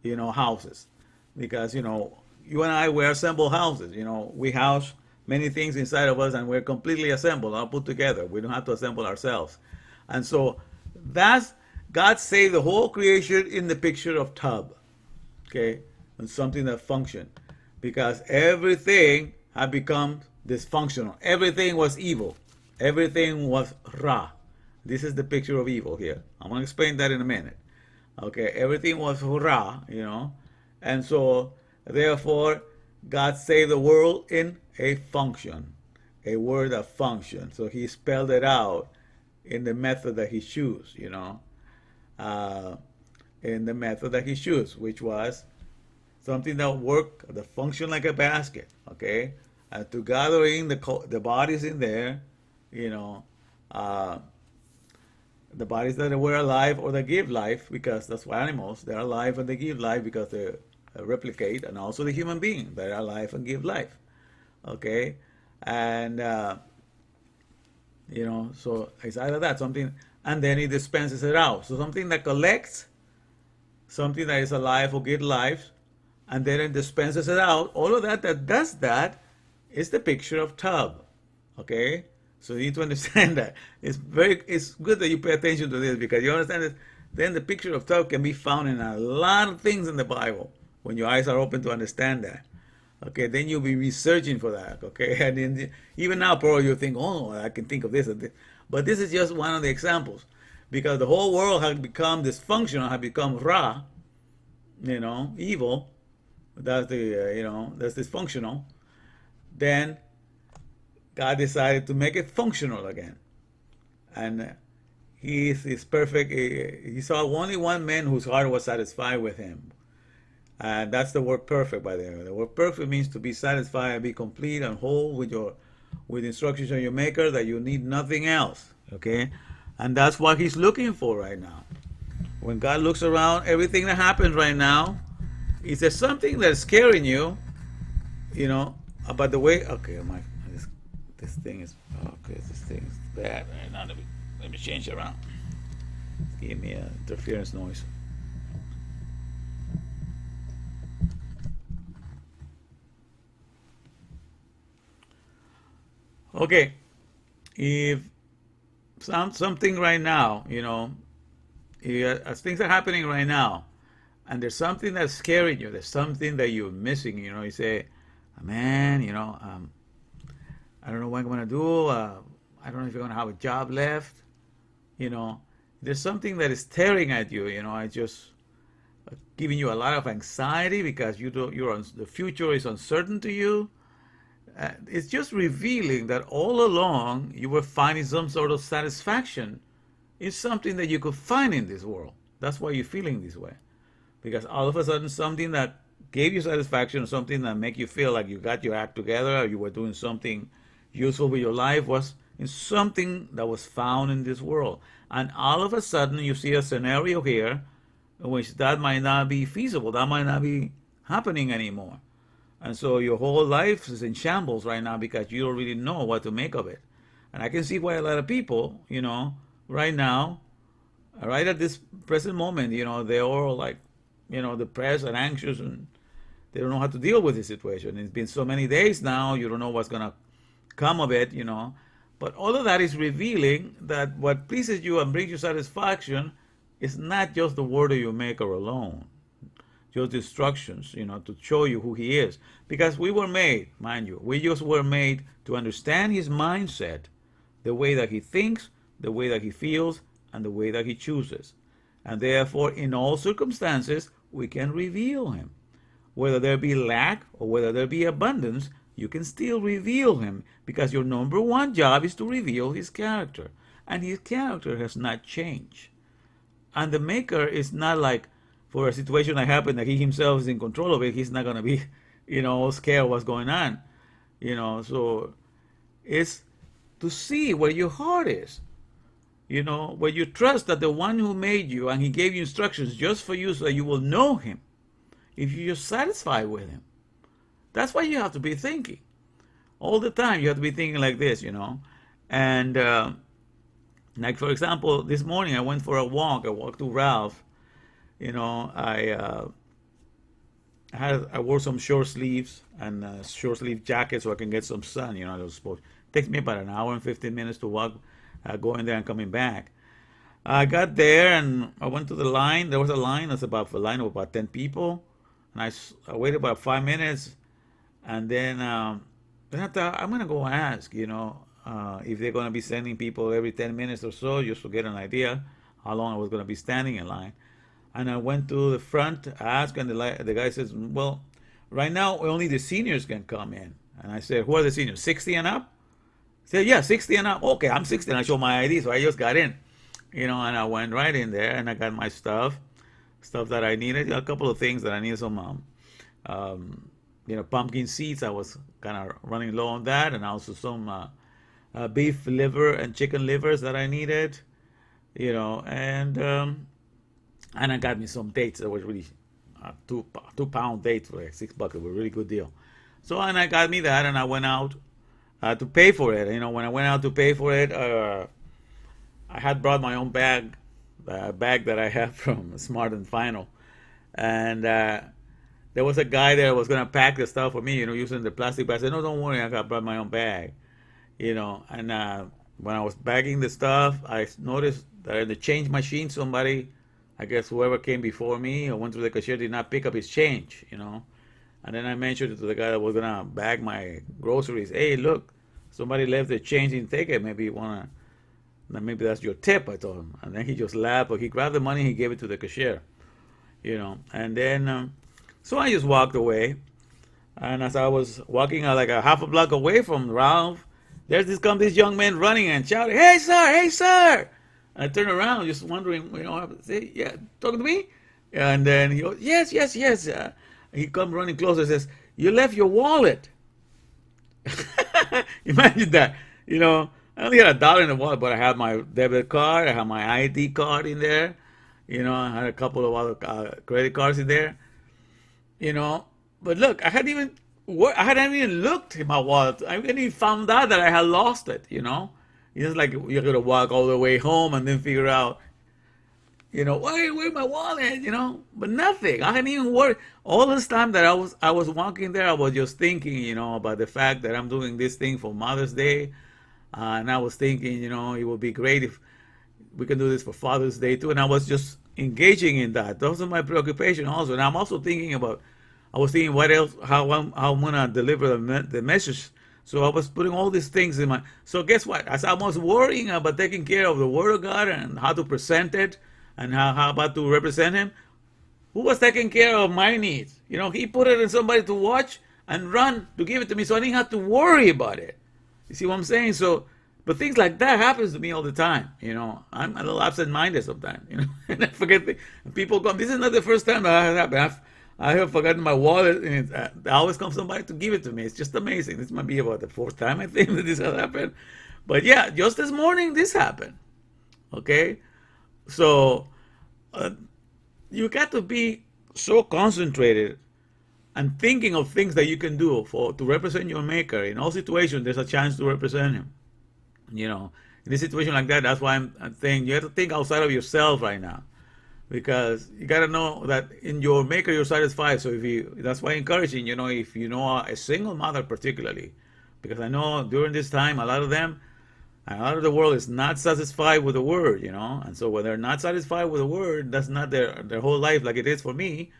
you know, houses. Because, you know, you and I, we're assembled houses. You know, we house many things inside of us and we're completely assembled, all put together. We don't have to assemble ourselves. And so that's, God saved the whole creation in the picture of tub, okay, and something that functioned. Because everything had become dysfunctional. Everything was evil. Everything was ra. This is the picture of evil here. I'm going to explain that in a minute. Okay, everything was ra, you know. And so, therefore, God saved the world in a function, a word of function. So He spelled it out in the method that He chose, you know. In the method that He chose, which was something that work, that function like a basket, okay? And to gather in the bodies in there, you know, uh, the bodies that were alive or that give life, because that's why animals, they're alive and they give life because they replicate, and also the human being, they're alive and give life, okay? And, so it's either that, something, and then it dispenses it out. So something that collects, something that is alive or give life, and then it dispenses it out. All of that does that is the picture of tub. Okay? So you need to understand that. It's good that you pay attention to this, because you understand that then the picture of tub can be found in a lot of things in the Bible when your eyes are open to understand that. Okay, then you'll be researching for that. Okay, and then even now probably you'll think, oh, I can think of this and this. But this is just one of the examples, because the whole world has become dysfunctional, has become ra, evil. That's that's dysfunctional. Then God decided to make it functional again, and He is perfect. He saw only one man whose heart was satisfied with Him, and that's the word perfect. By the way, the word perfect means to be satisfied and be complete and whole with instructions of your Maker, that you need nothing else. Okay, and that's what He's looking for right now. When God looks around, everything that happens right now, is there something that's scaring you, about the way? Okay, this thing is This thing is bad right now. Let me change it around. Give me an interference noise. Okay, if something right now, as things are happening right now, and there's something that's scaring you, there's something that you're missing, you say, man, I don't know what I'm going to do. I don't know if you're going to have a job left. You know, there's something that is tearing at you. I just giving you a lot of anxiety because the future is uncertain to you. It's just revealing that all along you were finding some sort of satisfaction in something that you could find in this world. That's why you're feeling this way, because all of a sudden something that gave you satisfaction, or something that make you feel like you got your act together, or you were doing something useful with your life, was in something that was found in this world. And all of a sudden you see a scenario here in which that might not be feasible, that might not be happening anymore. And so your whole life is in shambles right now because you don't really know what to make of it. And I can see why a lot of people, right now, right at this present moment, they're all like, depressed and anxious, and they don't know how to deal with the situation. It's been so many days now, you don't know what's going to come of it, But all of that is revealing that what pleases you and brings you satisfaction is not just the word of your Maker alone, just instructions, to show you who He is. Because we were made, mind you, we just were made to understand His mindset, the way that He thinks, the way that He feels, and the way that He chooses. And therefore, in all circumstances, we can reveal Him. Whether there be lack or whether there be abundance, you can still reveal Him, because your number one job is to reveal His character. And His character has not changed. And the Maker is not like, for a situation that happened, that He Himself is in control of it, He's not going to be, all scared what's going on. So it's to see where your heart is. Where you trust that the one who made you and He gave you instructions just for you so that you will know Him, if you're satisfied with Him. That's why you have to be thinking. All the time you have to be thinking like this, And like, for example, this morning I went for a walk. I walked to Ralph. I wore some short sleeves and a short sleeve jacket so I can get some sun. It takes me about an hour and 15 minutes to walk, going there and coming back. I got there and I went to the line. There was a line. That's about a line of about 10 people, and I waited about 5 minutes, and then I thought, I'm gonna go ask, if they're gonna be sending people every 10 minutes or so, just to get an idea how long I was gonna be standing in line. And I went to the front to ask, and the guy says, well, right now only the seniors can come in. And I said, who are the seniors? 60 and up? He said, yeah, 60 and up. Okay, I'm 60, and I showed my ID, so I just got in. And I went right in there, and I got my stuff that I needed, a couple of things that I needed, some pumpkin seeds. I was kind of running low on that, and also some beef liver and chicken livers that I needed. And I got me some dates that was really two pound dates for like $6. It was a really good deal. So and I got me that, and I went out to pay for it. When I went out to pay for it, I had brought my own bag, the bag that I have from Smart and Final, and there was a guy there who was gonna pack the stuff for me, using the plastic bag. I said, "No, don't worry, I got brought my own bag." And when I was bagging the stuff, I noticed that in the change machine, somebody, I guess whoever came before me or went through the cashier, did not pick up his change. And then I mentioned it to the guy that was gonna bag my groceries. Hey, look, somebody left the change, didn't take it. Maybe you wanna, maybe that's your tip. I told him, and then he just laughed. But he grabbed the money, he gave it to the cashier. And then so I just walked away. And as I was walking like a half a block away from Ralph, comes this young man running and shouting, "Hey sir, hey sir!" And I turned around, just wondering, I say, "Yeah, talking to me?" And then he goes, "Yes, yes, yes." He comes running closer and says, "You left your wallet." Imagine that. I only had $1 in the wallet, but I had my debit card, I had my ID card in there. I had a couple of other credit cards in there. you know. But look, I hadn't even looked in my wallet. I hadn't even found out that I had lost it. It's just like you're gonna walk all the way home and then figure out, where's my wallet. But nothing. I hadn't even worried. All this time that I was walking there, I was just thinking, about the fact that I'm doing this thing for Mother's Day. And I was thinking, it would be great if we can do this for Father's Day too. And I was just engaging in that. Those are my preoccupation also. And I'm also thinking about, I was thinking what else, how I'm gonna deliver the message. So I was putting all these things in my. So guess what? As I was worrying about taking care of the Word of God and how to present it and how about to represent Him, who was taking care of my needs? He put it in somebody to watch and run to give it to me, so I didn't have to worry about it. You see what I'm saying? So, but things like that happens to me all the time. I'm a little absent-minded sometimes. And I forget things. And people come. This is not the first time that has happened. I have forgotten my wallet, and there always comes somebody to give it to me. It's just amazing. This might be about the fourth time I think that this has happened. But yeah, just this morning this happened. Okay, so uh, you got to be so concentrated and thinking of things that you can do to represent your maker. In all situations there's a chance to represent him. In a situation like that, that's why I'm saying you have to think outside of yourself right now, because you got to know that in your maker you're satisfied. So that's why I'm encouraging, if you know a single mother particularly, because I know during this time a lot of them, a lot of the world is not satisfied with the word. And so when they're not satisfied with the word, that's not their whole life like it is for me.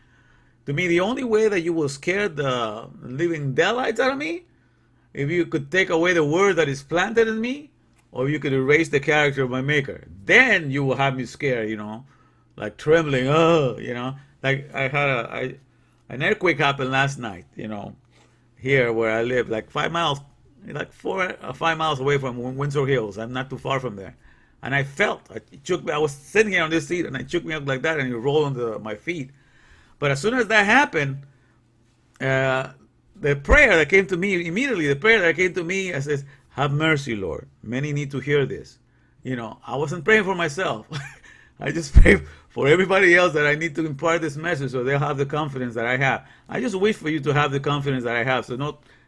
To me, the only way that you will scare the living daylights out of me, if you could take away the word that is planted in me, or you could erase the character of my maker, then you will have me scared, like trembling. Like I had an earthquake happen last night, here where I live, like 5 miles, like 4 or 5 miles away from Windsor Hills. I'm not too far from there. And I felt, it shook me. I was sitting here on this seat and it shook me up like that and it rolled onto my feet. But as soon as that happened, the prayer that came to me immediately, I says, "Have mercy, Lord. Many need to hear this." I wasn't praying for myself. I just pray for everybody else that I need to impart this message so they'll have the confidence that I have. I just wish for you to have the confidence that I have. So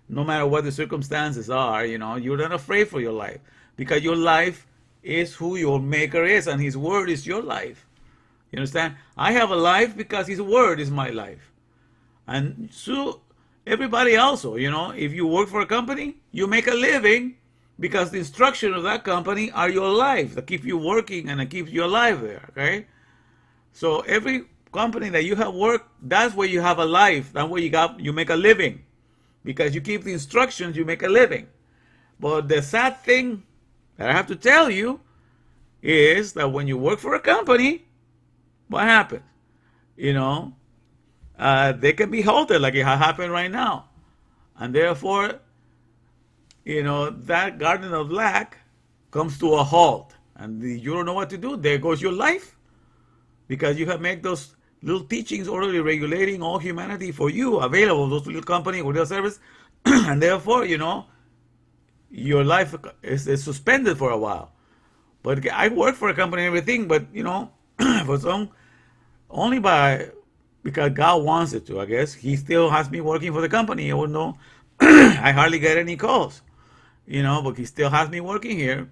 no matter what the circumstances are, you're not afraid for your life, because your life is who your maker is, and His word is your life. You understand? I have a life because His word is my life. And so everybody also, if you work for a company, you make a living because the instruction of that company are your life that keep you working and that keeps you alive there. Okay? So every company that you have worked, that's where you have a life. That's where you make a living. Because you keep the instructions, you make a living. But the sad thing that I have to tell you is that when you work for a company, what happens? They can be halted like it has happened right now. And therefore, that garden of lack comes to a halt. And you don't know what to do. There goes your life. Because you have made those little teachings orderly regulating all humanity for you available, those little company or little service, and therefore, your life is suspended for a while. But I work for a company and everything, but for some only by because God wants it to. I guess He still has me working for the company, even though I hardly get any calls. But He still has me working here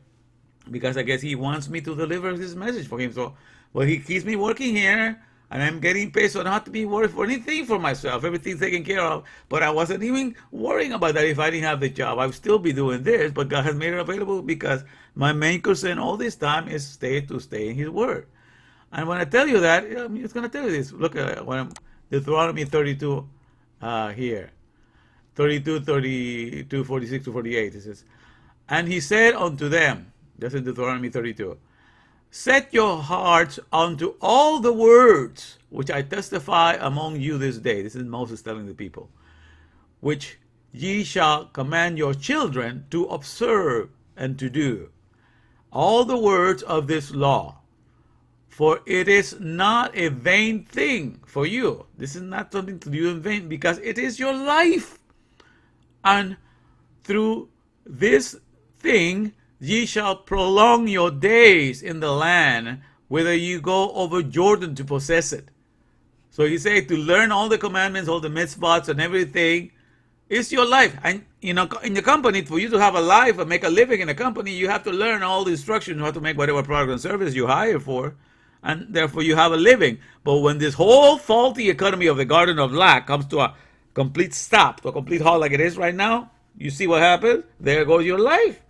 because I guess He wants me to deliver this message for Him. So, well, He keeps me working here, and I'm getting paid, so I don't have to be worried for anything for myself. Everything's taken care of. But I wasn't even worrying about that if I didn't have the job. I would still be doing this, but God has made it available because my main concern all this time is stay in His Word. And when I tell you that, I'm just going to tell you this. Look at when I'm Deuteronomy 32 here. 32, 32, 46 to 48. It says, and he said unto them, that's in Deuteronomy 32, set your hearts unto all the words which I testify among you this day. This is Moses telling the people, which ye shall command your children to observe and to do. All the words of this law. For it is not a vain thing for you. This is not something to do in vain because it is your life. And through this thing ye shall prolong your days in the land whither you go over Jordan to possess it. So he said to learn all the commandments, all the mitzvahs and everything is your life. And in the company, for you to have a life and make a living in a company, you have to learn all the instructions how to make whatever product and service you hire for. And therefore you have a living. But when this whole faulty economy of the Garden of Lack comes to a complete stop, to a complete halt like it is right now, you see what happens? There goes your life.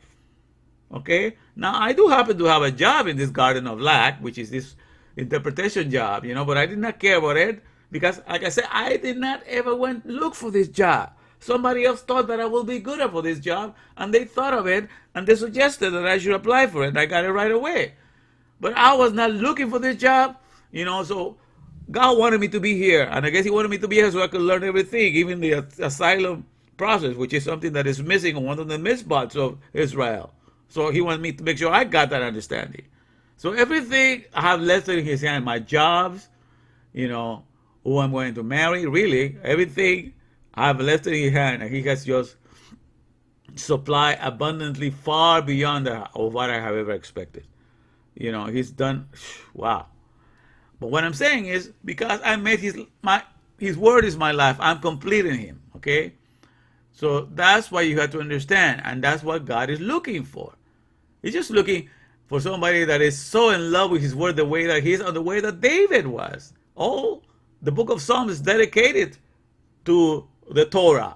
Okay? Now, I do happen to have a job in this Garden of Lack, which is this interpretation job, but I did not care about it because, like I said, I did not ever went look for this job. Somebody else thought that I will be good for this job, and they thought of it, and they suggested that I should apply for it, and I got it right away. But I was not looking for this job, so God wanted me to be here. And I guess He wanted me to be here so I could learn everything, even the asylum process, which is something that is missing on one of the mitzvahs of Israel. So He wanted me to make sure I got that understanding. So everything I have left in His hand, my jobs, who I'm going to marry, really, everything I have left in His hand, and He has just supplied abundantly far beyond of what I have ever expected. He's done, wow. But what I'm saying is, because I made his word is my life, I'm complete in Him, okay? So that's why you have to understand, and that's what God is looking for. He's just looking for somebody that is so in love with His word the way that He is, or the way that David was. All the book of Psalms is dedicated to the Torah.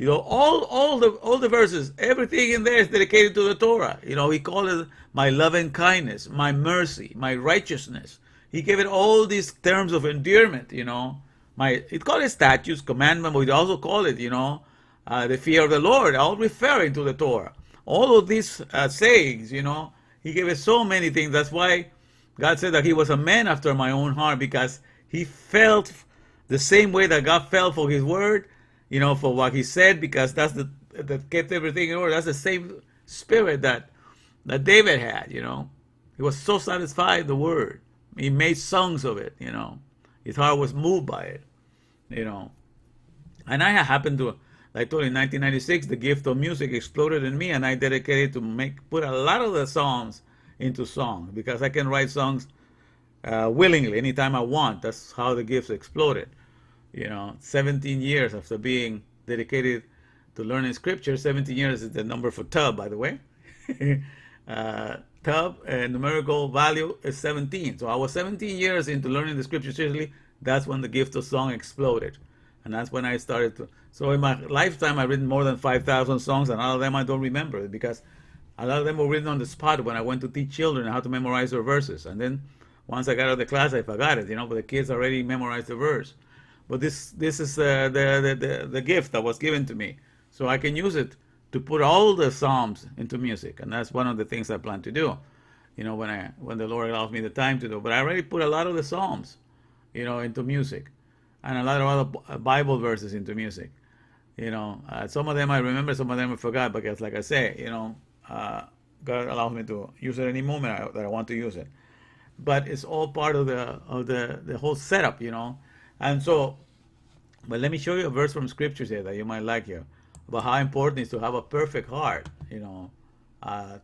All the verses, everything in there is dedicated to the Torah. He called it my loving kindness, my mercy, my righteousness. He gave it all these terms of endearment. It called it statutes, commandment, but he also called it, the fear of the Lord, all referring to the Torah. All of these sayings, He gave it so many things. That's why God said that He was a man after my own heart, because He felt the same way that God felt for His word. For what He said, because that kept everything in order. That's the same spirit that David had. He was so satisfied with the word. He made songs of it. His heart was moved by it. And I happened to, like I told you, in 1996, the gift of music exploded in me, and I dedicated to put a lot of the songs into songs, because I can write songs willingly anytime I want. That's how the gifts exploded. 17 years after being dedicated to learning scripture. 17 years is the number for tub, by the way. Tub and numerical value is 17. So I was 17 years into learning the scripture seriously. That's when the gift of song exploded. And that's when I started to. So in my lifetime, I've written more than 5,000 songs, and all of them I don't remember, because a lot of them were written on the spot when I went to teach children how to memorize their verses. And then once I got out of the class, I forgot it, but the kids already memorized the verse. But this is the gift that was given to me, so I can use it to put all the psalms into music, and that's one of the things I plan to do. When the Lord allows me the time to do. But I already put a lot of the psalms, into music, and a lot of other Bible verses into music. Some of them I remember, some of them I forgot, because, like I say, God allows me to use it any moment that I want to use it. but it's all part of the whole setup, And so, but let me show you a verse from scriptures here that you might like here about how important it is to have a perfect heart,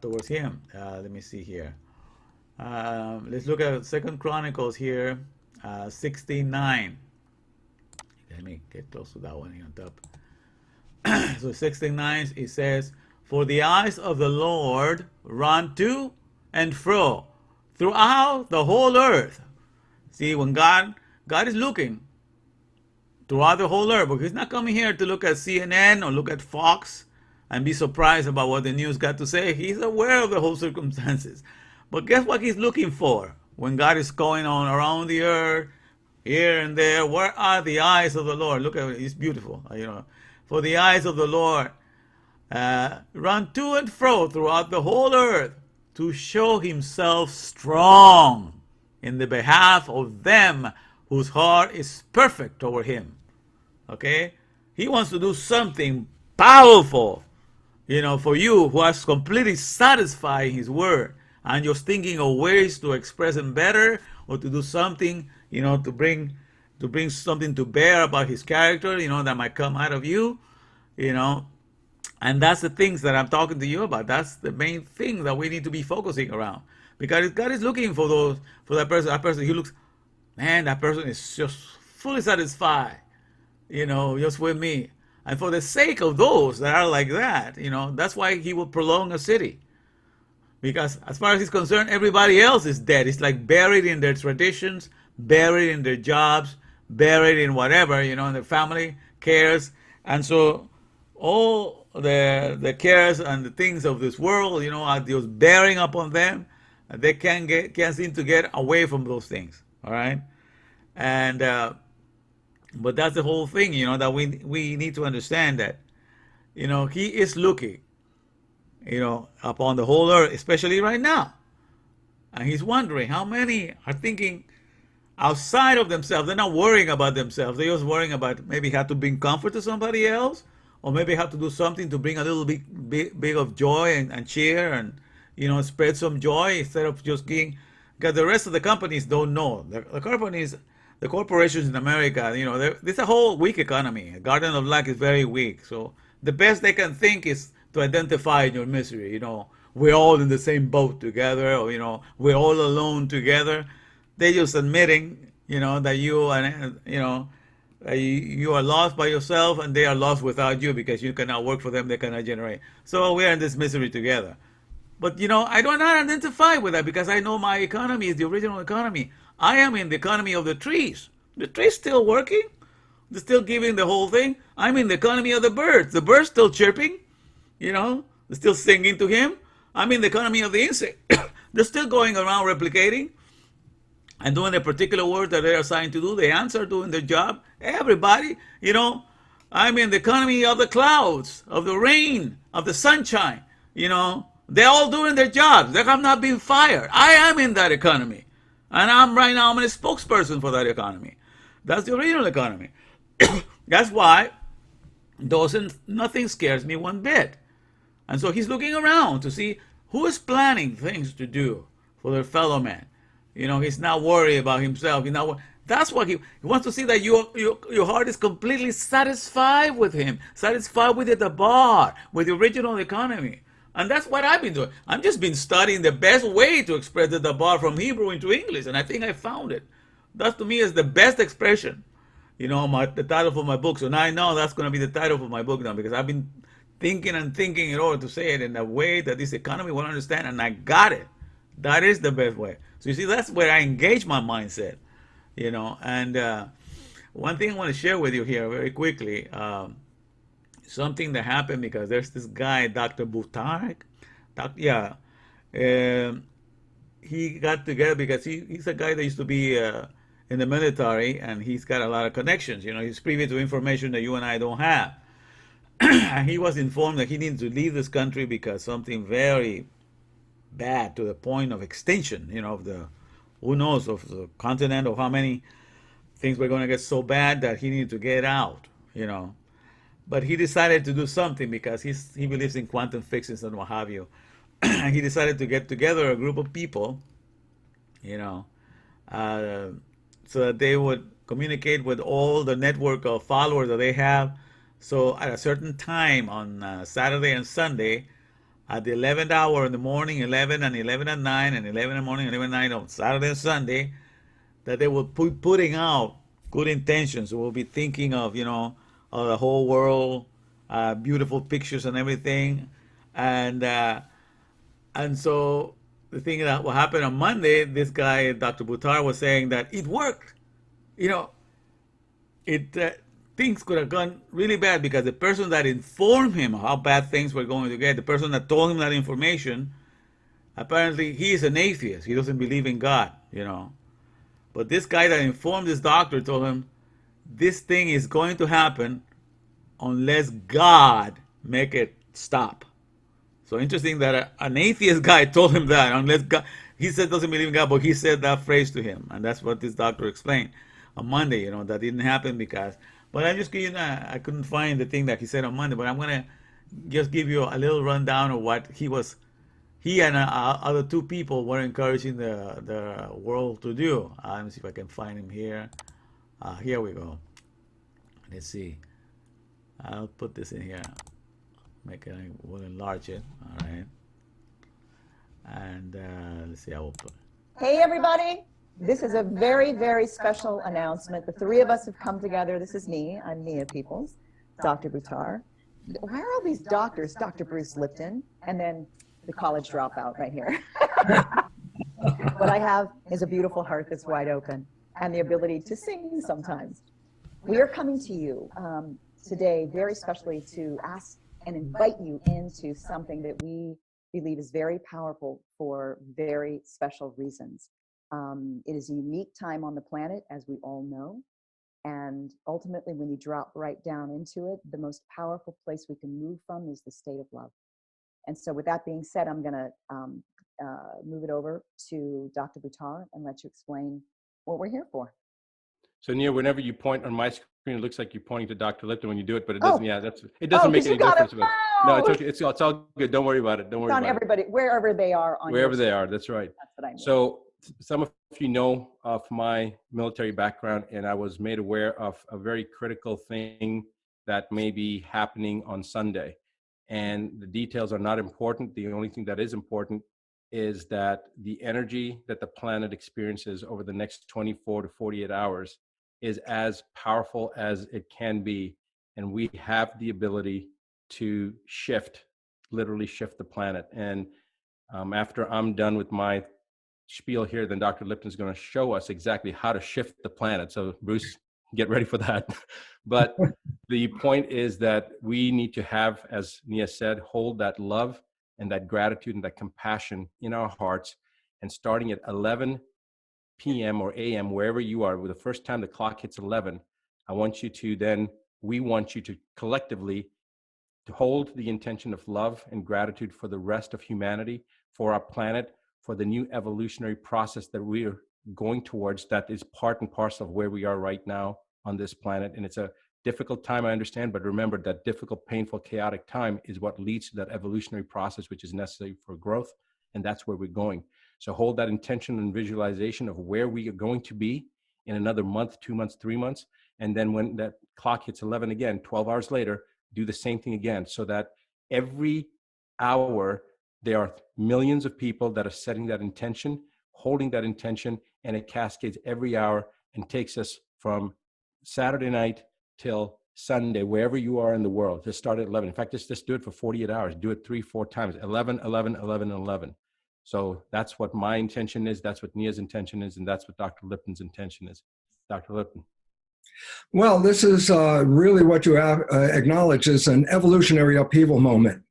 towards Him. Let me see here. Let's look at Second Chronicles here, 16:9. Let me get close to that one here on top. So 16:9 it says, "For the eyes of the Lord run to and fro throughout the whole earth." See, when God is looking throughout the whole earth, but He's not coming here to look at CNN or look at Fox and be surprised about what the news got to say. He's aware of the whole circumstances. But guess what He's looking for when God is going on around the earth, here and there? Where are the eyes of the Lord? Look at it. It's beautiful. For the eyes of the Lord run to and fro throughout the whole earth to show Himself strong in the behalf of them whose heart is perfect toward Him. Okay? He wants to do something powerful, for you who are completely satisfied in His Word and you're thinking of ways to express Him better or to do something, to bring something to bear about His character, that might come out of you, you know. And that's the things that I'm talking to you about. That's the main thing that we need to be focusing around. Because God is looking for that person. That person, He looks, man, that person is just fully satisfied, just with me. And for the sake of those that are like that, that's why He will prolong a city. Because as far as He's concerned, everybody else is dead. It's like buried in their traditions, buried in their jobs, buried in whatever, in their family cares. And so all the cares and the things of this world, are just bearing upon them. They can't seem to get away from those things. All right. And but that's the whole thing, that we need to understand that, He is looking, upon the whole earth, especially right now. And He's wondering how many are thinking outside of themselves. They're not worrying about themselves. They're just worrying about maybe have to bring comfort to somebody else, or maybe have to do something to bring a little bit of joy and cheer and, spread some joy instead of just being, because the rest of the companies don't know. The corporations in America, there's a whole weak economy. The Garden of Lack is very weak. So the best they can think is to identify in your misery. We're all in the same boat together, or, we're all alone together. They're just admitting, that you and, you are lost by yourself and they are lost without you because you cannot work for them, they cannot generate. So we are in this misery together. But, I do not identify with that because I know my economy is the original economy. I am in the economy of the trees. The trees still working. They're still giving the whole thing. I'm in the economy of the birds. The birds still chirping. They're still singing to Him. I'm in the economy of the insect. They're still going around replicating and doing the particular work that they're assigned to do. The ants are doing their job. Everybody, I'm in the economy of the clouds, of the rain, of the sunshine. They're all doing their jobs. They have not been fired. I am in that economy. And I'm a spokesperson for that economy. That's the original economy. That's why nothing scares me one bit. And so He's looking around to see who is planning things to do for their fellow man. He's not worried about himself. That's what he wants to see, that your heart is completely satisfied with Him, satisfied with the bar, with the original economy. And that's what I've been doing. I've just been studying the best way to express the dabar from Hebrew into English, and I think I found it. That to me is the best expression. The title for my book. So now I know that's going to be the title for my book now, because I've been thinking and thinking in order to say it in a way that this economy will understand, and I got it. That is the best way. So you see, that's where I engage my mindset. And one thing I want to share with you here very quickly. Something that happened, because there's this guy, Dr. Butarek. He got together because he's a guy that used to be in the military, and he's got a lot of connections. He's privy to information that you and I don't have. And he was informed that he needed to leave this country because something very bad, to the point of extinction, of the, who knows, of the continent, or how many things were going to get so bad that he needed to get out. But he decided to do something because he believes in quantum physics and what have you. And he decided to get together a group of people, you know, uh, so that they would communicate with all the network of followers that they have. So at a certain time on Saturday and Sunday, at the 11th hour in the morning, 11 and 11 at night, and 11 in the morning, 11 at night on Saturday and Sunday, that they will be putting out good intentions. We'll be thinking of, of the whole world, beautiful pictures and everything. And so the thing that what happened on Monday, this guy, Dr. Butar, was saying that it worked. You know, it things could have gone really bad because the person that informed him how bad things were going to get, the person that told him that information, apparently he is an atheist. He doesn't believe in God. But this guy that informed this doctor told him this thing is going to happen unless God make it stop. So interesting that an atheist guy told him that unless God, he said doesn't believe in God, but he said that phrase to him, and that's what this doctor explained on Monday. That didn't happen because. But I just I couldn't find the thing that he said on Monday. But I'm gonna just give you a little rundown of what he and other two people were encouraging the world to do. Let me see if I can find him here. Here we go. Let's see. I'll put this in here. We'll enlarge it. All right. And let's see. I will put. Hey, everybody. This is a very, very special announcement. The three of us have come together. This is me. I'm Nia Peoples, Dr. Butar. Why are all these doctors? Dr. Bruce Lipton, and then the college dropout right here. What I have is a beautiful heart that's wide open and the ability to sing sometimes. We are coming to you today very specially to ask and invite you into something that we believe is very powerful for very special reasons. It is a unique time on the planet, as we all know. And ultimately, when you drop right down into it, the most powerful place we can move from is the state of love. And so with that being said, I'm going to move it over to Dr. Butar and let you explain what we're here for. So Nia, whenever you point on my screen, it looks like you're pointing to Dr. Lipton when you do it, but it doesn't. Yeah, it doesn't make any difference. No, it's okay. It's all good. Don't worry about it. Don't worry about it. It's on everybody, wherever they are. Wherever they are. That's right. That's what I mean. So some of you know of my military background, and I was made aware of a very critical thing that may be happening on Sunday. And the details are not important. The only thing that is important is that the energy that the planet experiences over the next 24 to 48 hours is as powerful as it can be. And we have the ability to literally shift the planet. And after I'm done with my spiel here, then Dr. Lipton is going to show us exactly how to shift the planet. So Bruce, get ready for that. But the point is that we need to have, as Nia said, hold that love and that gratitude and that compassion in our hearts. And starting at 11 p.m. or a.m., wherever you are, with the first time the clock hits 11, we want you to collectively to hold the intention of love and gratitude for the rest of humanity, for our planet, for the new evolutionary process that we are going towards, that is part and parcel of where we are right now on this planet. And it's a difficult time, I understand, but remember that difficult, painful, chaotic time is what leads to that evolutionary process, which is necessary for growth. And that's where we're going. So hold that intention and visualization of where we are going to be in another month, 2 months, 3 months. And then when that clock hits 11 again, 12 hours later, do the same thing again, so that every hour there are millions of people that are setting that intention, holding that intention, and it cascades every hour and takes us from Saturday night till Sunday, wherever you are in the world. Just start at 11. In fact, just do it for 48 hours. Do it 3-4 times, 11, 11, 11, 11. So that's what my intention is. That's what Nia's intention is. And that's what Dr. Lipton's intention is. Dr. Lipton. Well, this is really what you have acknowledged is an evolutionary upheaval moment.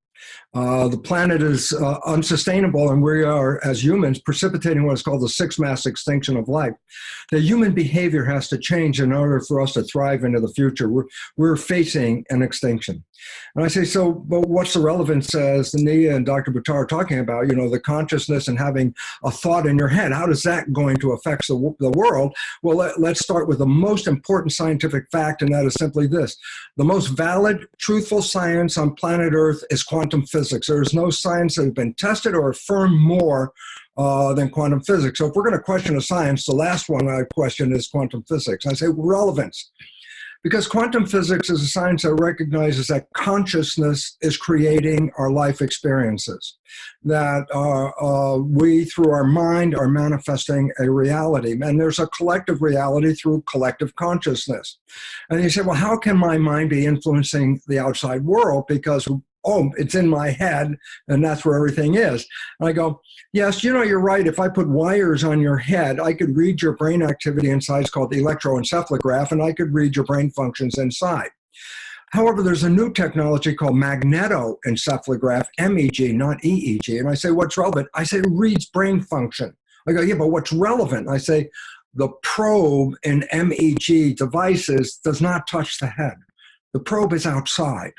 The planet is unsustainable, and we are, as humans, precipitating what is called the sixth mass extinction of life. The human behavior has to change in order for us to thrive into the future. We're facing an extinction. And I say, so, but what's the relevance, as Nia and Dr. Butar are talking about, the consciousness and having a thought in your head? How is that going to affect the world? Well, let's start with the most important scientific fact, and that is simply this. The most valid, truthful science on planet Earth is quantum physics. physics. There is no science that has been tested or affirmed more than quantum physics. So if we're going to question a science, the last one I question is quantum physics. I say relevance. Because quantum physics is a science that recognizes that consciousness is creating our life experiences, that we, through our mind, are manifesting a reality. And there's a collective reality through collective consciousness. And you say, well, how can my mind be influencing the outside world? Because, oh, it's in my head, and that's where everything is. And I go, yes, you're right. If I put wires on your head, I could read your brain activity inside. It's called the electroencephalograph, and I could read your brain functions inside. However, there's a new technology called magnetoencephalograph, MEG, not EEG. And I say, what's relevant? I say, it reads brain function. I go, yeah, but what's relevant? I say, the probe in MEG devices does not touch the head. The probe is outside.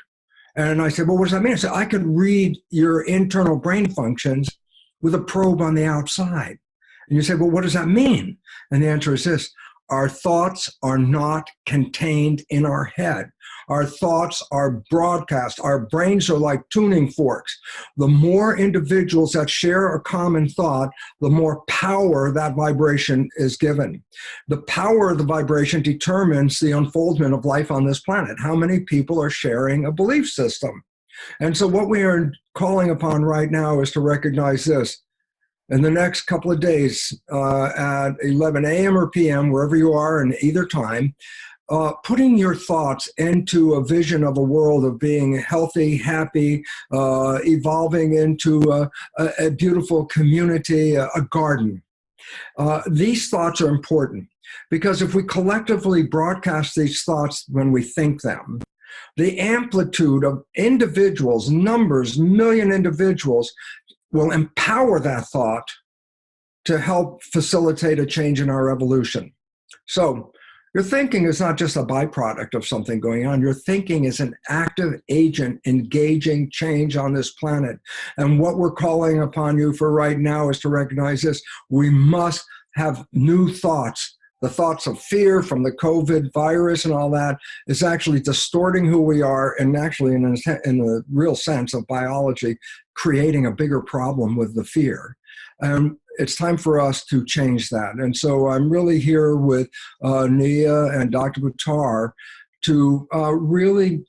And I said, well, what does that mean? I said, I could read your internal brain functions with a probe on the outside. And you say, well, what does that mean? And the answer is this: our thoughts are not contained in our head. Our thoughts are broadcast. Our brains are like tuning forks. The more individuals that share a common thought, the more power that vibration is given. The power of the vibration determines the unfoldment of life on this planet. How many people are sharing a belief system? And so what we are calling upon right now is to recognize this. In the next couple of days, at 11 a.m. or p.m., wherever you are in either time, putting your thoughts into a vision of a world of being healthy, happy, evolving into a beautiful community, a garden. These thoughts are important because if we collectively broadcast these thoughts when we think them, the amplitude of individuals, numbers, million individuals, will empower that thought to help facilitate a change in our evolution. So your thinking is not just a byproduct of something going on. Your thinking is an active agent engaging change on this planet. And what we're calling upon you for right now is to recognize this. We must have new thoughts. The thoughts of fear from the COVID virus and all that is actually distorting who we are, and actually in the real sense of biology, creating a bigger problem with the fear. It's time for us to change that. And so I'm really here with Nia and Dr. Buttar to really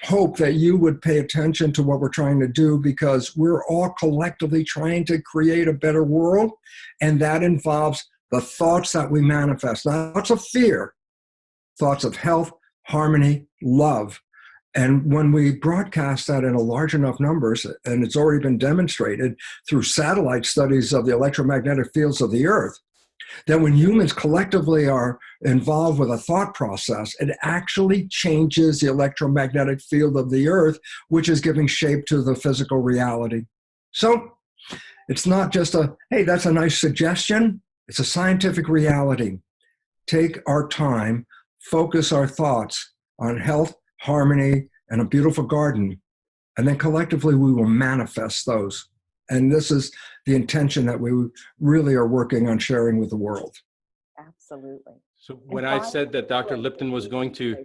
hope that you would pay attention to what we're trying to do, because we're all collectively trying to create a better world, and that involves the thoughts that we manifest, not thoughts of fear, thoughts of health, harmony, love. And when we broadcast that in a large enough numbers, and it's already been demonstrated through satellite studies of the electromagnetic fields of the Earth, that when humans collectively are involved with a thought process, it actually changes the electromagnetic field of the Earth, which is giving shape to the physical reality. So it's not just hey, that's a nice suggestion. It's a scientific reality. Take our time, focus our thoughts on health, harmony, and a beautiful garden, and then collectively we will manifest those. And this is the intention that we really are working on sharing with the world. Absolutely. So when I said that Dr. Lipton was going to,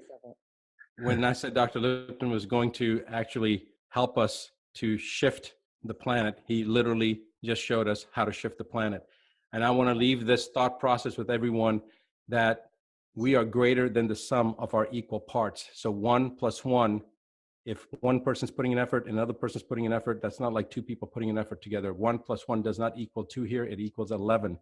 actually help us to shift the planet, he literally just showed us how to shift the planet. And I want to leave this thought process with everyone, that we are greater than the sum of our equal parts. So 1 + 1, if one person's putting an effort and another person's putting an effort, that's not like two people putting an effort together. 1 + 1 does not equal 2 here, it equals 11.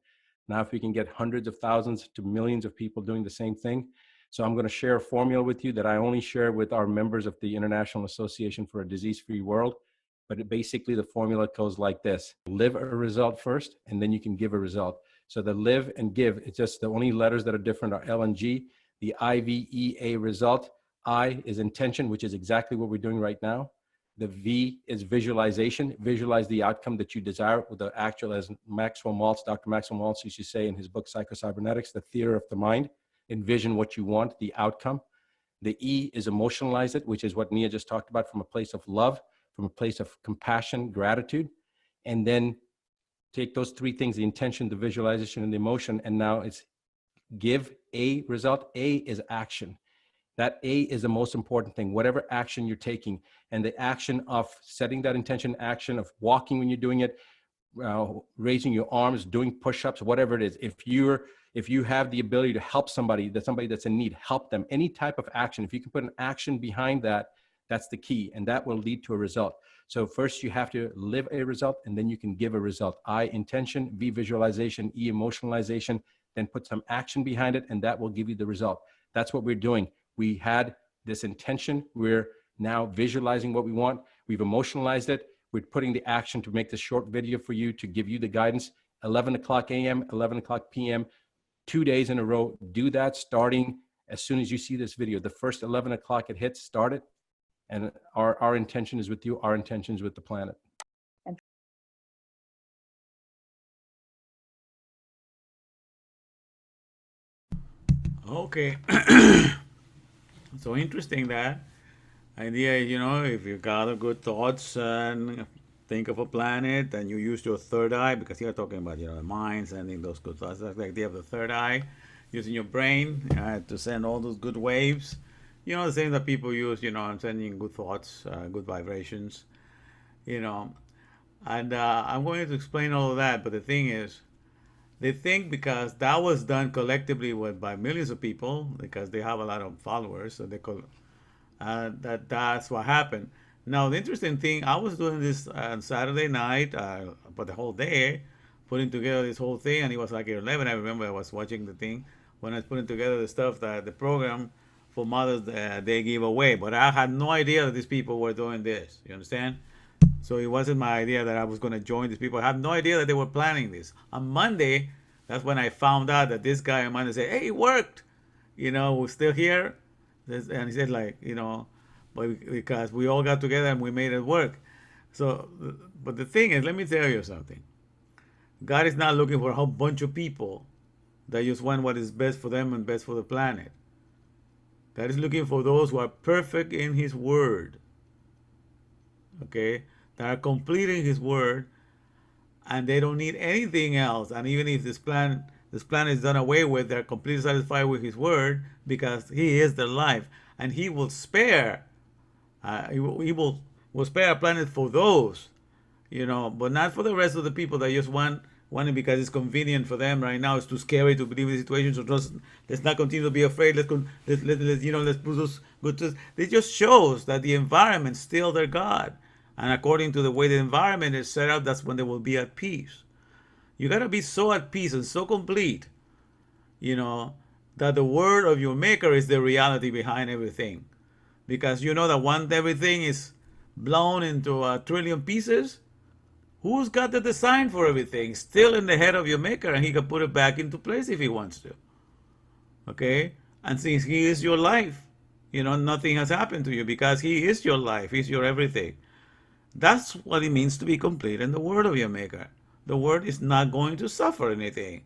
Now, if we can get hundreds of thousands to millions of people doing the same thing. So I'm going to share a formula with you that I only share with our members of the International Association for a Disease-Free World. But basically the formula goes like this: live a result first, and then you can give a result. So the live and give, it's just the only letters that are different are L and G. The IVEA result, I is intention, which is exactly what we're doing right now. The V is visualization. Visualize the outcome that you desire with the actual, as Maxwell Maltz, Dr. Maxwell Maltz used to say in his book, Psychocybernetics, the theater of the mind. Envision what you want, the outcome. The E is emotionalize it, which is what Nia just talked about, from a place of love, from a place of compassion, gratitude. And then take those three things, the intention, the visualization, and the emotion, and now it's give a result. A is action. That A is the most important thing. Whatever action you're taking, and the action of setting that intention, action of walking when you're doing it, raising your arms, doing push-ups, whatever it is. If you have the ability to help somebody that's in need, help them. Any type of action, if you can put an action behind that, that's the key, and that will lead to a result. So first you have to live a result, and then you can give a result. I, intention; V, visualization; E, emotionalization. Then put some action behind it, and that will give you the result. That's what we're doing. We had this intention. We're now visualizing what we want. We've emotionalized it. We're putting the action to make this short video for you to give you the guidance. 11 o'clock a.m., 11 o'clock p.m., 2 days in a row. Do that starting as soon as you see this video. The first 11 o'clock it hits, start it. And our intention is with you. Our intention is with the planet. Okay. So interesting that idea, if you gather good thoughts and think of a planet and you use your third eye, because you're talking about, the mind sending those good thoughts. That's the idea of the third eye, using your brain to send all those good waves. The same that people use, I'm sending good thoughts, good vibrations, you know. And I'm going to explain all of that, but the thing is, they think because that was done collectively by millions of people, because they have a lot of followers, so they call that's what happened. Now, the interesting thing, I was doing this on Saturday night, for the whole day, putting together this whole thing, and it was like 11. I remember I was watching the thing when I was putting together the stuff, that the program for Mother's Day giveaway. But I had no idea that these people were doing this. You understand? So it wasn't my idea that I was going to join these people. I had no idea that they were planning this. On Monday, that's when I found out that this guy on Monday said, "Hey, it worked. We're still here." And he said, but because we all got together and we made it work. So, but the thing is, let me tell you something. God is not looking for a whole bunch of people that just want what is best for them and best for the planet. God is looking for those who are perfect in His Word. Okay? That are completing His Word, and they don't need anything else. And even if this plan is done away with, they're completely satisfied with His Word, because He is their life, and He will spare. He will spare a planet for those, but not for the rest of the people that just want it because it's convenient for them right now. It's too scary to believe in the situation, so let's not continue to be afraid. Let's put those good. It just shows that the environment is still their God, and according to the way the environment is set up, that's when they will be at peace. You gotta be so at peace and so complete, that the word of your Maker is the reality behind everything. Because you know that once everything is blown into a trillion pieces, who's got the design for everything? Still in the head of your Maker, and He can put it back into place if He wants to. Okay? And since He is your life, nothing has happened to you, because He is your life. He's your everything. That's what it means to be complete in the word of your Maker. The word is not going to suffer anything.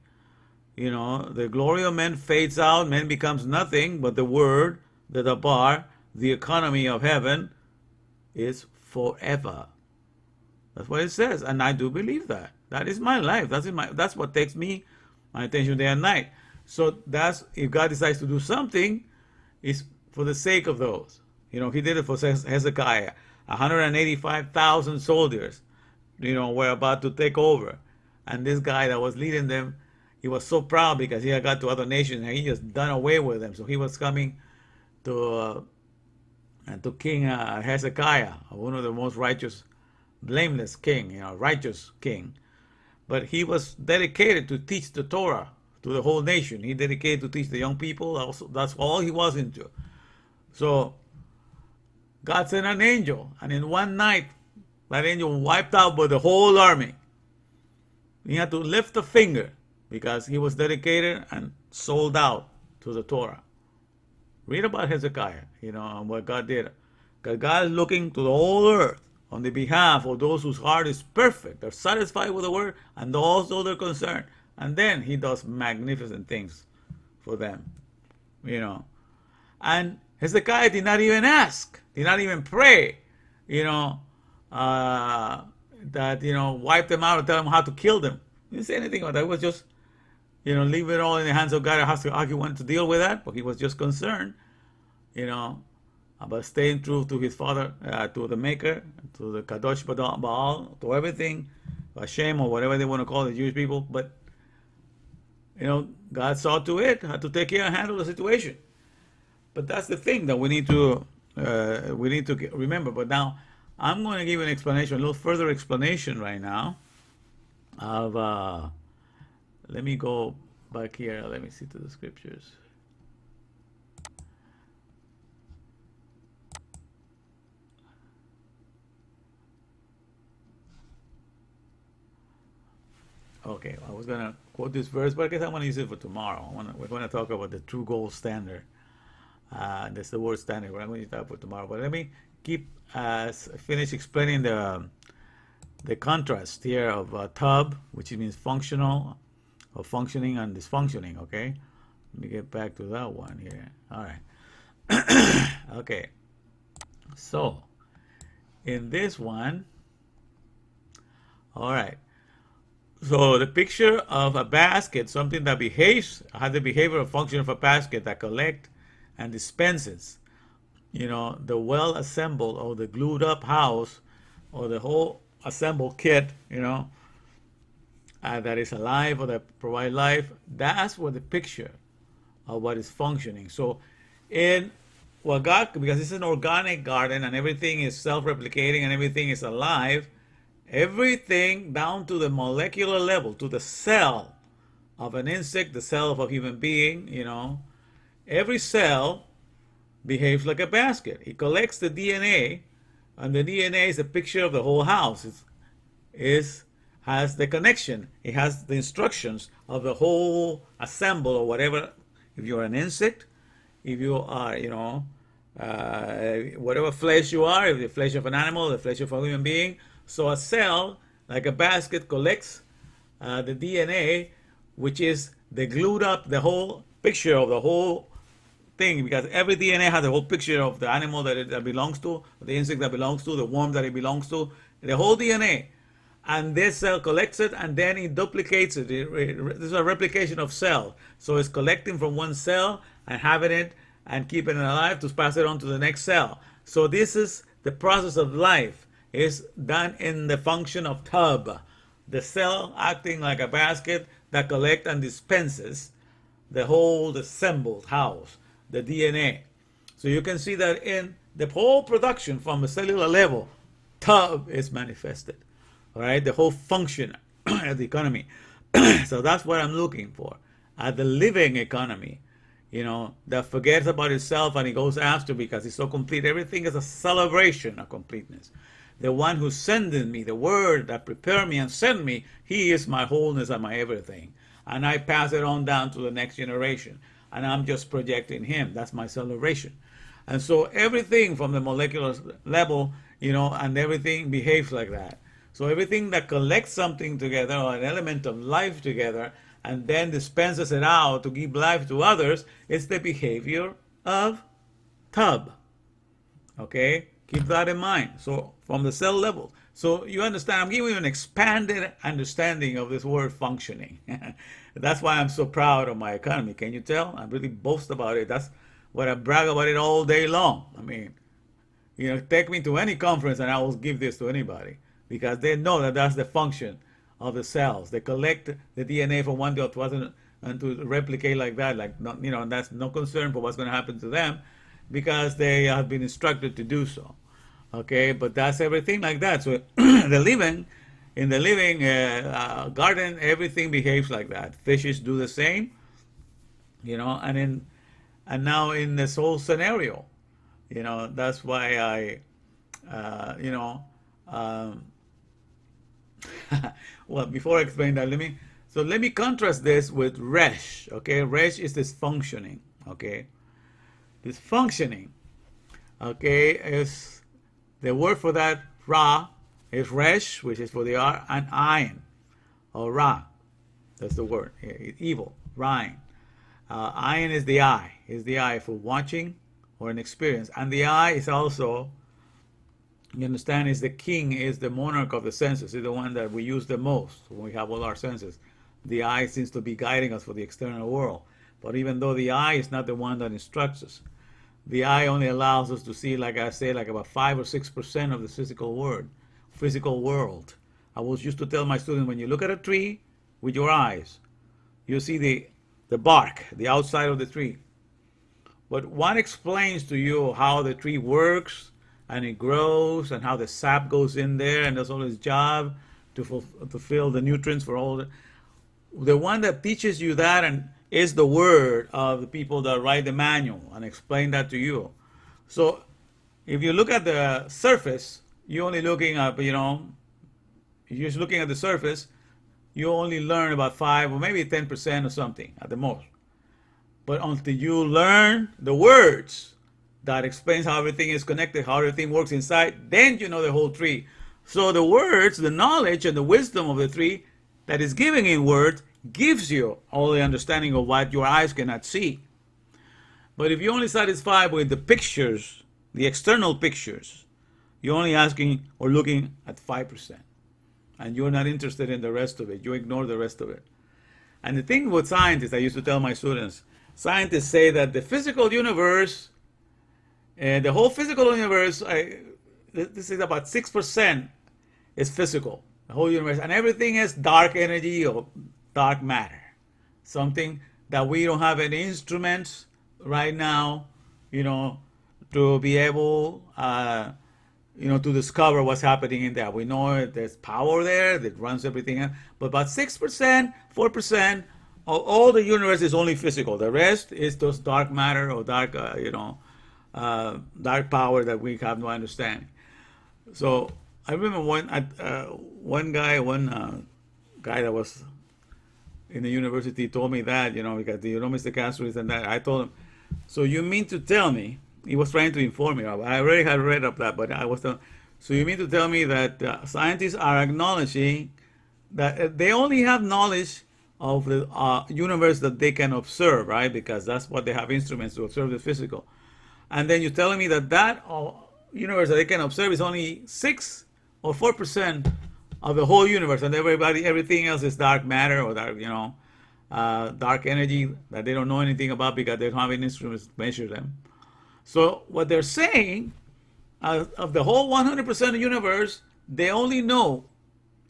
The glory of men fades out, man becomes nothing, but the word, the dabar, the economy of heaven, is forever. That's what it says, and I do believe that. That is my life. That's what takes my attention day and night. So that's, if God decides to do something, it's for the sake of those. He did it for Hezekiah. 185,000 soldiers, were about to take over, and this guy that was leading them, he was so proud because he had got to other nations and he just done away with them. So he was coming to King Hezekiah, one of the most righteous, blameless king, righteous king. But he was dedicated to teach the Torah to the whole nation. He dedicated to teach the young people. Also, that's all he was into. So God sent an angel, and in one night, that angel wiped out the whole army. He had to lift a finger because he was dedicated and sold out to the Torah. Read about Hezekiah, and what God did. Because God is looking to the whole earth on the behalf of those whose heart is perfect. They're satisfied with the word, and also they're concerned. And then He does magnificent things for them, And Hezekiah did not even ask, did not even pray, wipe them out and tell them how to kill them. He didn't say anything about that. It was just, leave it all in the hands of God. How He wanted to deal with that, but He was just concerned you know, about staying true to his father, to the Maker, to the Kadosh Baal, to everything, Hashem or whatever they want to call the Jewish people. But God saw to it, had to take care and handle the situation. But that's the thing that we need to remember. But now I'm going to give an explanation, a little further explanation right now of. Let me go back here. Let me see to the scriptures. Okay, I was gonna quote this verse, but I guess I'm gonna use it for tomorrow. We're gonna talk about the true gold standard. That's the word standard. But I'm going to use that for tomorrow. But let me finish explaining the contrast here of tub, which means functional, or functioning and dysfunctioning. Okay, let me get back to that one here. All right. Okay. So in this one, all right. So the picture of a basket, something that has the behavior or function of a basket that collect and dispenses, the well assembled or the glued up house or the whole assembled kit, that is alive or that provide life. That's what the picture of what is functioning. So in what God, because it's an organic garden and everything is self-replicating and everything is alive, everything down to the molecular level, to the cell of an insect, the cell of a human being, every cell behaves like a basket. It collects the DNA, and the DNA is a picture of the whole house. Has the connection. It has the instructions of the whole assemble or whatever. If you're an insect, if you are, whatever flesh you are, if the flesh of an animal, the flesh of a human being. So a cell, like a basket, collects the DNA, which is the glued up, the whole picture of the whole thing, because every DNA has a whole picture of the animal that it belongs to, the insect that belongs to, the worm that it belongs to, the whole DNA. And this cell collects it and then it duplicates it. This is a replication of cell. So it's collecting from one cell and having it and keeping it alive to pass it on to the next cell. So this is the process of life. It's done in the function of tub. The cell acting like a basket that collects and dispenses the whole assembled house, the DNA. So you can see that in the whole production from a cellular level, tub is manifested. All right, the whole function of the economy. So that's what I'm looking for. At the living economy, that forgets about itself and it goes after because it's so complete. Everything is a celebration of completeness. The one who sending me, the word that prepared me and sent me, he is my wholeness and my everything. And I pass it on down to the next generation. And I'm just projecting him. That's my celebration. And so everything from the molecular level, and everything behaves like that. So everything that collects something together or an element of life together and then dispenses it out to give life to others is the behavior of tub. Okay? Keep that in mind. So from the cell level. So you understand, I'm giving you an expanded understanding of this word functioning. That's why I'm so proud of my economy. Can you tell? I really boast about it. That's what I brag about it all day long. I mean, take me to any conference and I will give this to anybody because they know that that's the function of the cells. They collect the DNA from one to another and to replicate like that, and that's no concern for what's going to happen to them because they have been instructed to do so. Okay, but that's everything like that. So in the living garden, everything behaves like that. Fishes do the same, and now in this whole scenario, that's why um, well, before I explain that, let me contrast this with resh. Okay, resh is this functioning. Okay, this functioning. Okay, is the word for that ra is resh, which is for the R, and ayin or ra. That's the word. Evil, rain. Ayin is the eye for watching or an experience, and the eye is also, you understand, is the king, is the monarch of the senses, is the one that we use the most when we have all our senses. The eye seems to be guiding us for the external world. But even though the eye is not the one that instructs us, the eye only allows us to see, like I say, like about 5 or 6% of the physical world. I was used to tell my students, when you look at a tree with your eyes, you see the bark, the outside of the tree. But what explains to you how the tree works and it grows and how the sap goes in there and does all its job to fulfill the nutrients for all the one that teaches you that and is the word of the people that write the manual and explain that to you. So if you look at the surface, you're only looking at, you're just looking at the surface, you only learn about 5 or maybe 10% or something at the most. But until you learn the words that explains how everything is connected, how everything works inside, then you know the whole tree. So the words, the knowledge and the wisdom of the tree that is given in words gives you all the understanding of what your eyes cannot see. But if you're only satisfied with the pictures, the external pictures, you're only asking or looking at 5%. And you're not interested in the rest of it. You ignore the rest of it. And the thing with scientists, I used to tell my students, scientists say that the physical universe, the whole physical universe, this is about 6% is physical, the whole universe. And everything is dark energy or dark matter. Something that we don't have any instruments right now, to be able, to discover what's happening in there. We know there's power there that runs everything, but about 6%, 4% of all the universe is only physical. The rest is just dark matter or dark, dark power that we have no understanding. So I remember one guy that was in the university told me that, because Mr. Castro is and that. I told him, so you mean to tell me, he was trying to inform me. I already had read up that, but I was telling, so you mean to tell me that scientists are acknowledging that they only have knowledge of the universe that they can observe, right? Because that's what they have instruments to observe the physical. And then you're telling me that universe that they can observe is only 6 or 4% of the whole universe, and everything else is dark matter or dark, dark energy that they don't know anything about because they don't have any instruments to measure them. So what they're saying, of the whole 100% of the universe, they only know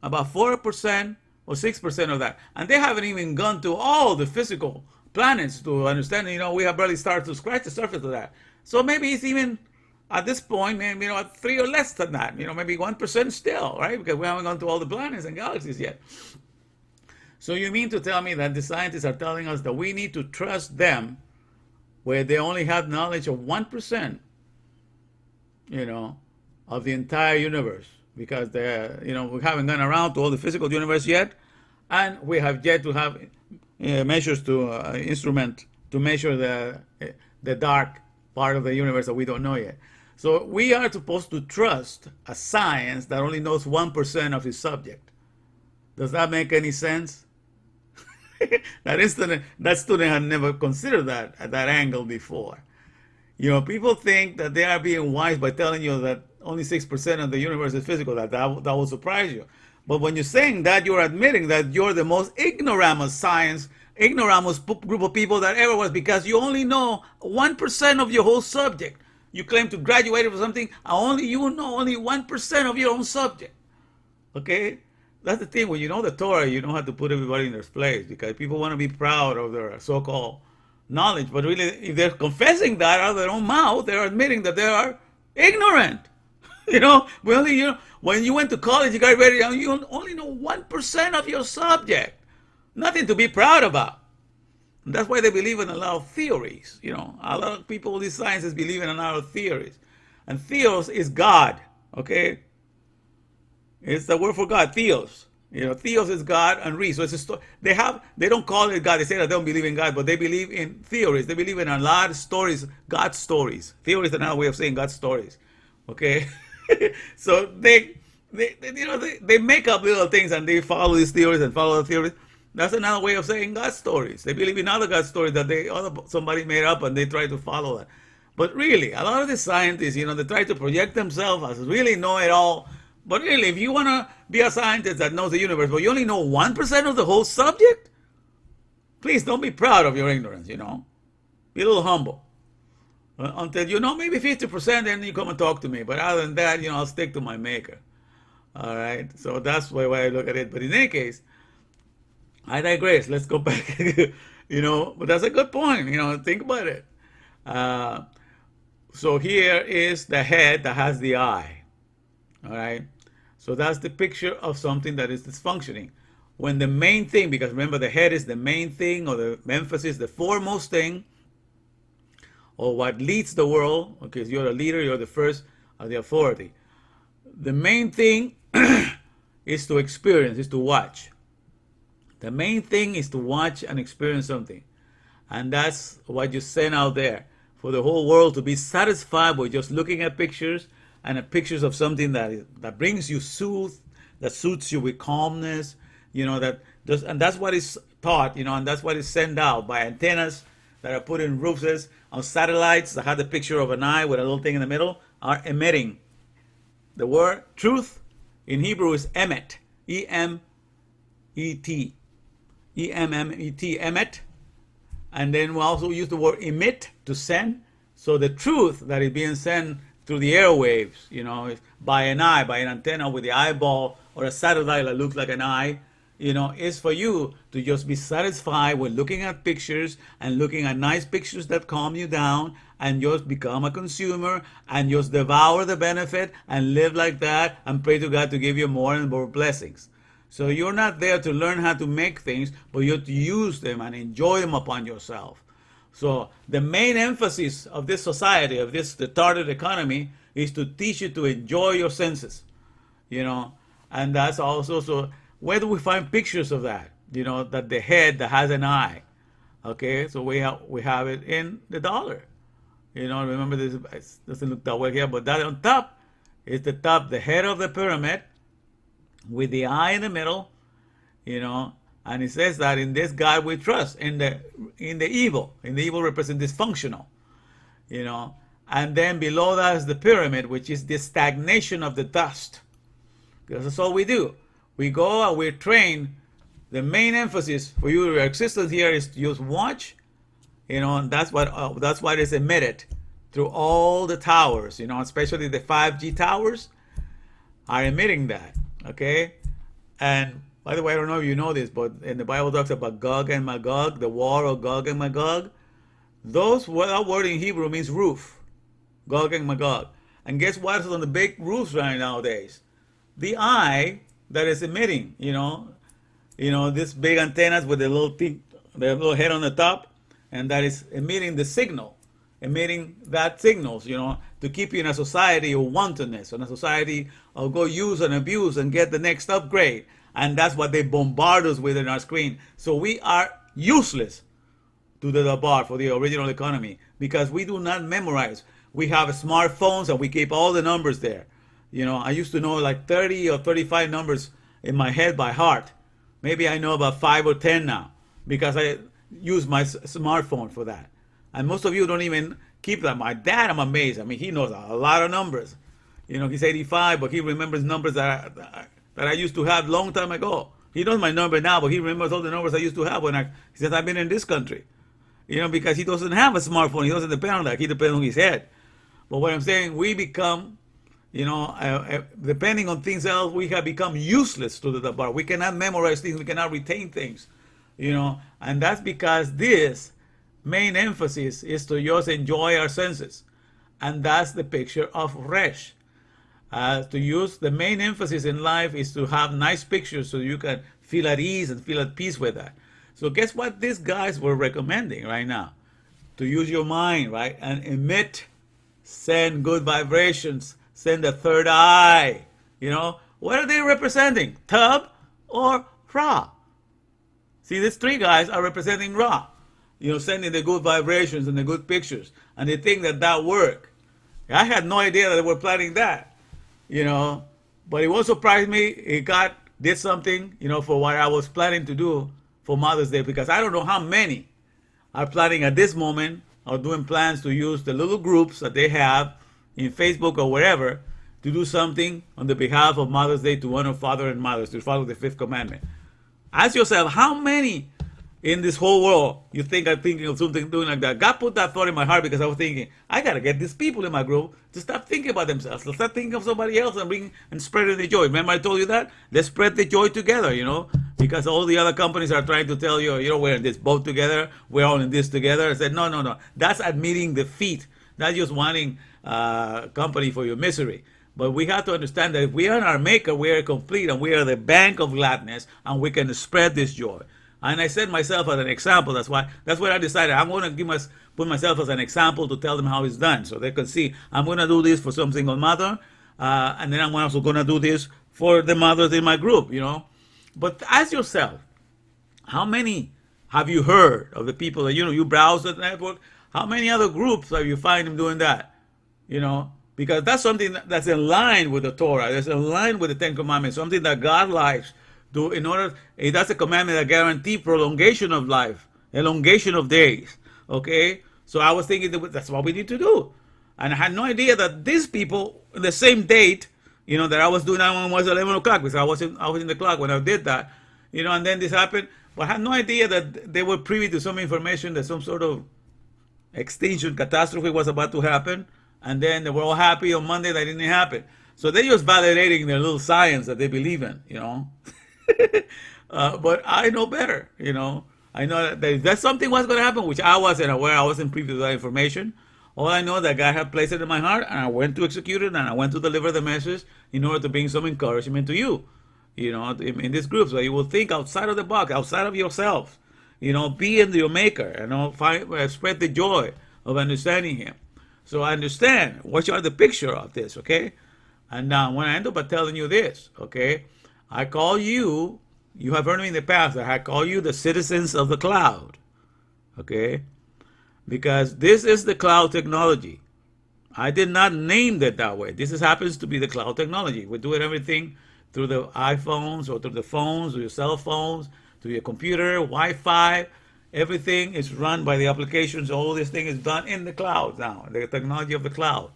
about 4% or 6% of that. And they haven't even gone to all the physical planets to understand, we have barely started to scratch the surface of that. So maybe it's even, at this point, maybe, at 3 or less than that, maybe 1% still, right? Because we haven't gone to all the planets and galaxies yet. So you mean to tell me that the scientists are telling us that we need to trust them where they only have knowledge of 1%, of the entire universe, because we haven't gone around to all the physical universe yet, and we have yet to have measures to instrument to measure the dark part of the universe that we don't know yet. So we are supposed to trust a science that only knows 1% of its subject. Does that make any sense? That student had never considered that at that angle before. People think that they are being wise by telling you that only 6% of the universe is physical. That will surprise you. But when you're saying that, you're admitting that you're the most ignoramus group of people that ever was, because you only know 1% of your whole subject. You claim to graduate for something, you know only 1% of your own subject. Okay? That's the thing. When you know the Torah, you know how to put everybody in their place, because people want to be proud of their so-called knowledge. But really, if they're confessing that out of their own mouth, they're admitting that they are ignorant. When you went to college, you got ready, you only know 1% of your subject. Nothing to be proud about. And that's why they believe in a lot of theories. A lot of people with these sciences believe in a lot of theories. And theos is God, okay? It's the word for God, theos. Theos is God, and re. So it's they don't call it God. They say that they don't believe in God, but they believe in theories. They believe in a lot of stories, God's stories. Theories is another way of saying God's stories. Okay? So they make up little things and they follow these theories and follow the theories. That's another way of saying God's stories. They believe in other God's stories that somebody made up and they try to follow that. But really, a lot of the scientists, they try to project themselves as really know it all. But really, if you want to be a scientist that knows the universe, but you only know 1% of the whole subject, please don't be proud of your ignorance, Be a little humble. Until you know maybe 50%, then you come and talk to me. But other than that, I'll stick to my maker. All right. So that's the way I look at it. But in any case, I digress. Let's go back. But that's a good point. Think about it. Uh, so here is the head that has the eye. All right. So that's the picture of something that is dysfunctioning. When the main thing, because remember the head is the main thing, or the emphasis, the foremost thing, or what leads the world. Okay, so you're a leader, you're the first of the authority. The main thing is to experience, is to watch. The main thing is to watch and experience something. And that's what you send out there for the whole world to be satisfied with just looking at pictures and at pictures of something that brings you soothe, that suits you with calmness, and that's what is taught, and that's what is sent out by antennas that are put in roofs on satellites that have the picture of an eye with a little thing in the middle, are emitting. The word truth in Hebrew is emet, E-M-E-T, E-M-M-E-T, emet. And then we also use the word emit to send. So the truth that is being sent through the airwaves, by an eye, by an antenna with the eyeball, or a satellite that looks like an eye, is for you to just be satisfied with looking at pictures and looking at nice pictures that calm you down, and just become a consumer and just devour the benefit and live like that and pray to God to give you more and more blessings. So you're not there to learn how to make things, but you're to use them and enjoy them upon yourself. So the main emphasis of this society, of this retarded economy, is to teach you to enjoy your senses, and that's also, so where do we find pictures of that? That the head that has an eye. Okay, so we have it in the dollar. Remember this, it doesn't look that way here, but that on top is the head of the pyramid with the eye in the middle, and it says that in this God we trust, in the evil. In the evil represent dysfunctional, and then below that is the pyramid, which is the stagnation of the dust. Because that's all we do. We go and we're trained. The main emphasis for your existence here is to just watch, and that's what is emitted through all the towers, especially the 5G towers are emitting that. Okay, and by the way, I don't know if you know this, but in the Bible talks about Gog and Magog, the war of Gog and Magog. That word in Hebrew means roof, Gog and Magog. And guess what's on the big roofs right nowadays? The eye that is emitting, this big antennas with the little head on the top, and that is emitting the signal, emitting that signals, to keep you in a society of wantonness, in a society of go use and abuse and get the next upgrade. And that's what they bombard us with in our screen. So we are useless to the bar for the original economy because we do not memorize. We have smartphones and we keep all the numbers there. I used to know like 30 or 35 numbers in my head by heart. Maybe I know about 5 or 10 now because I use my smartphone for that. And most of you don't even keep that. My dad, I'm amazed. I mean, he knows a lot of numbers. He's 85, but he remembers numbers that I used to have long time ago. He knows my number now, but he remembers all the numbers I used to have he says I've been in this country. Because he doesn't have a smartphone. He doesn't depend on that. He depends on his head. But what I'm saying, we become, depending on things else, we have become useless to the bar. We cannot memorize things. We cannot retain things. And that's because this main emphasis is to just enjoy our senses. And that's the picture of Resh. To use the main emphasis in life is to have nice pictures so you can feel at ease and feel at peace with that. So guess what these guys were recommending right now? To use your mind, right? And emit, send good vibrations, send the third eye. What are they representing? Tub or Ra? See, these three guys are representing Ra. Sending the good vibrations and the good pictures. And they think that work. I had no idea that they were planning that. But it won't surprise me. It did something, for what I was planning to do for Mother's Day, because I don't know how many are planning at this moment or doing plans to use the little groups that they have in Facebook or wherever to do something on the behalf of Mother's Day to honor father and mothers, to follow the fifth commandment. Ask yourself, how many in this whole world, you think I'm thinking of something doing like that. God put that thought in my heart because I was thinking, I gotta get these people in my group to stop thinking about themselves. Let's start thinking of somebody else and bring and spreading the joy. Remember I told you that? Let's spread the joy together, because all the other companies are trying to tell you, we're in this boat together, we're all in this together. I said, no, no, no. That's admitting defeat. That's just wanting company for your misery. But we have to understand that if we are our maker, we are complete and we are the bank of gladness and we can spread this joy. And I set myself as an example. That's what I decided. I'm going to put myself as an example to tell them how it's done, so they can see. I'm going to do this for some single mother, and then I'm also going to do this for the mothers in my group. But ask yourself, how many have you heard of the people that you browse the network? How many other groups have you find them doing that? Because that's something that's in line with the Torah. That's in line with the Ten Commandments. Something that God likes. That's a commandment that guarantees prolongation of life, elongation of days. Okay, so I was thinking that's what we need to do, and I had no idea that these people, in the same date, that I was doing that one was 11 o'clock because I was in the clock when I did that, and then this happened. But I had no idea that they were privy to some information that some sort of extinction catastrophe was about to happen, and then they were all happy on Monday that didn't happen. So they're just validating their little science that they believe in. But I know better. I know that if something was going to happen, which I wasn't aware, I wasn't privy to that information. All I know that God had placed it in my heart, and I went to execute it, and I went to deliver the message in order to bring some encouragement to you, in this group, so you will think outside of the box, outside of yourself. Be in your maker, spread the joy of understanding Him. So I understand what you are the picture of this, okay? And now when I end up by telling you this, okay, I call you have heard me in the past, I call you the citizens of the cloud, okay? Because this is the cloud technology. I did not name it that way. This happens to be the cloud technology. We're doing everything through the iPhones or through the phones, or your cell phones, through your computer, Wi-Fi. Everything is run by the applications. All this thing is done in the cloud now, the technology of the cloud.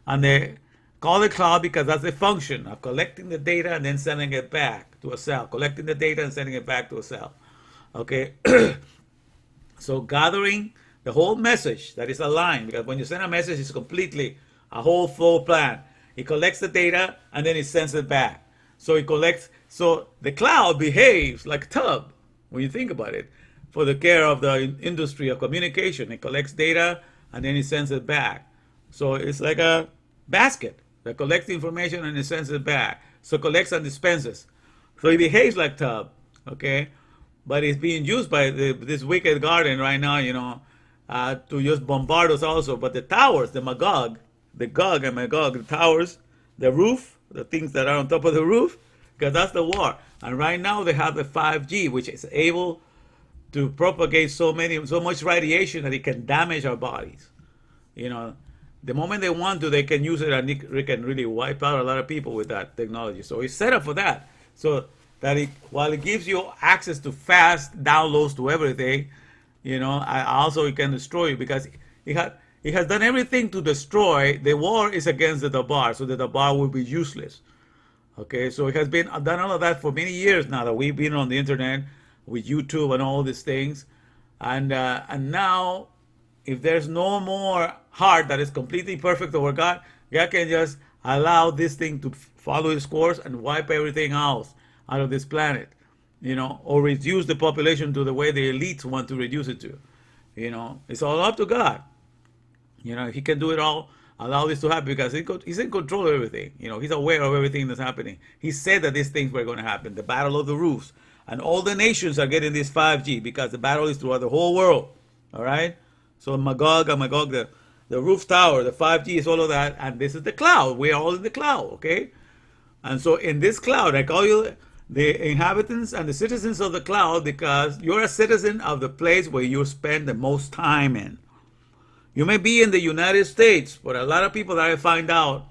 And they call it cloud because that's the function of collecting the data and then sending it back to a cell. Collecting the data and sending it back to a cell. Okay? So gathering the whole message that is aligned, because when you send a message, it's completely a whole full plan. It collects the data and then it sends it back. So the cloud behaves like a tub, when you think about it, for the care of the industry of communication. It collects data and then it sends it back. So it's like a basket that collects the information and it sends it back. So collects and dispenses. So it behaves like tub, okay? But it's being used by this wicked garden right now, to just bombard us also. But the towers, the Magog, the Gog and Magog, the towers, the roof, the things that are on top of the roof, because that's the war. And right now they have the 5G, which is able to propagate so much radiation that it can damage our bodies. The moment they want to, they can use it, and it can really wipe out a lot of people with that technology. So it's set up for that. So that while it gives you access to fast downloads to everything, also it can destroy you, because it has done everything to destroy. The war is against the Dabar, so the Dabar will be useless. Okay, so it has been done all of that for many years now that we've been on the internet with YouTube and all these things, and now, if there's no more heart that is completely perfect over God can just allow this thing to follow its course and wipe everything else out of this planet, or reduce the population to the way the elites want to reduce it to. It's all up to God. He can do it all, allow this to happen, because he's in control of everything. He's aware of everything that's happening. He said that these things were going to happen, the battle of the roofs. And all the nations are getting this 5G because the battle is throughout the whole world. All right? So Magog and Magog, the roof tower, the 5G is all of that. And this is the cloud. We are all in the cloud, okay? And so in this cloud, I call you the inhabitants and the citizens of the cloud, because you're a citizen of the place where you spend the most time in. You may be in the United States, but a lot of people that I find out,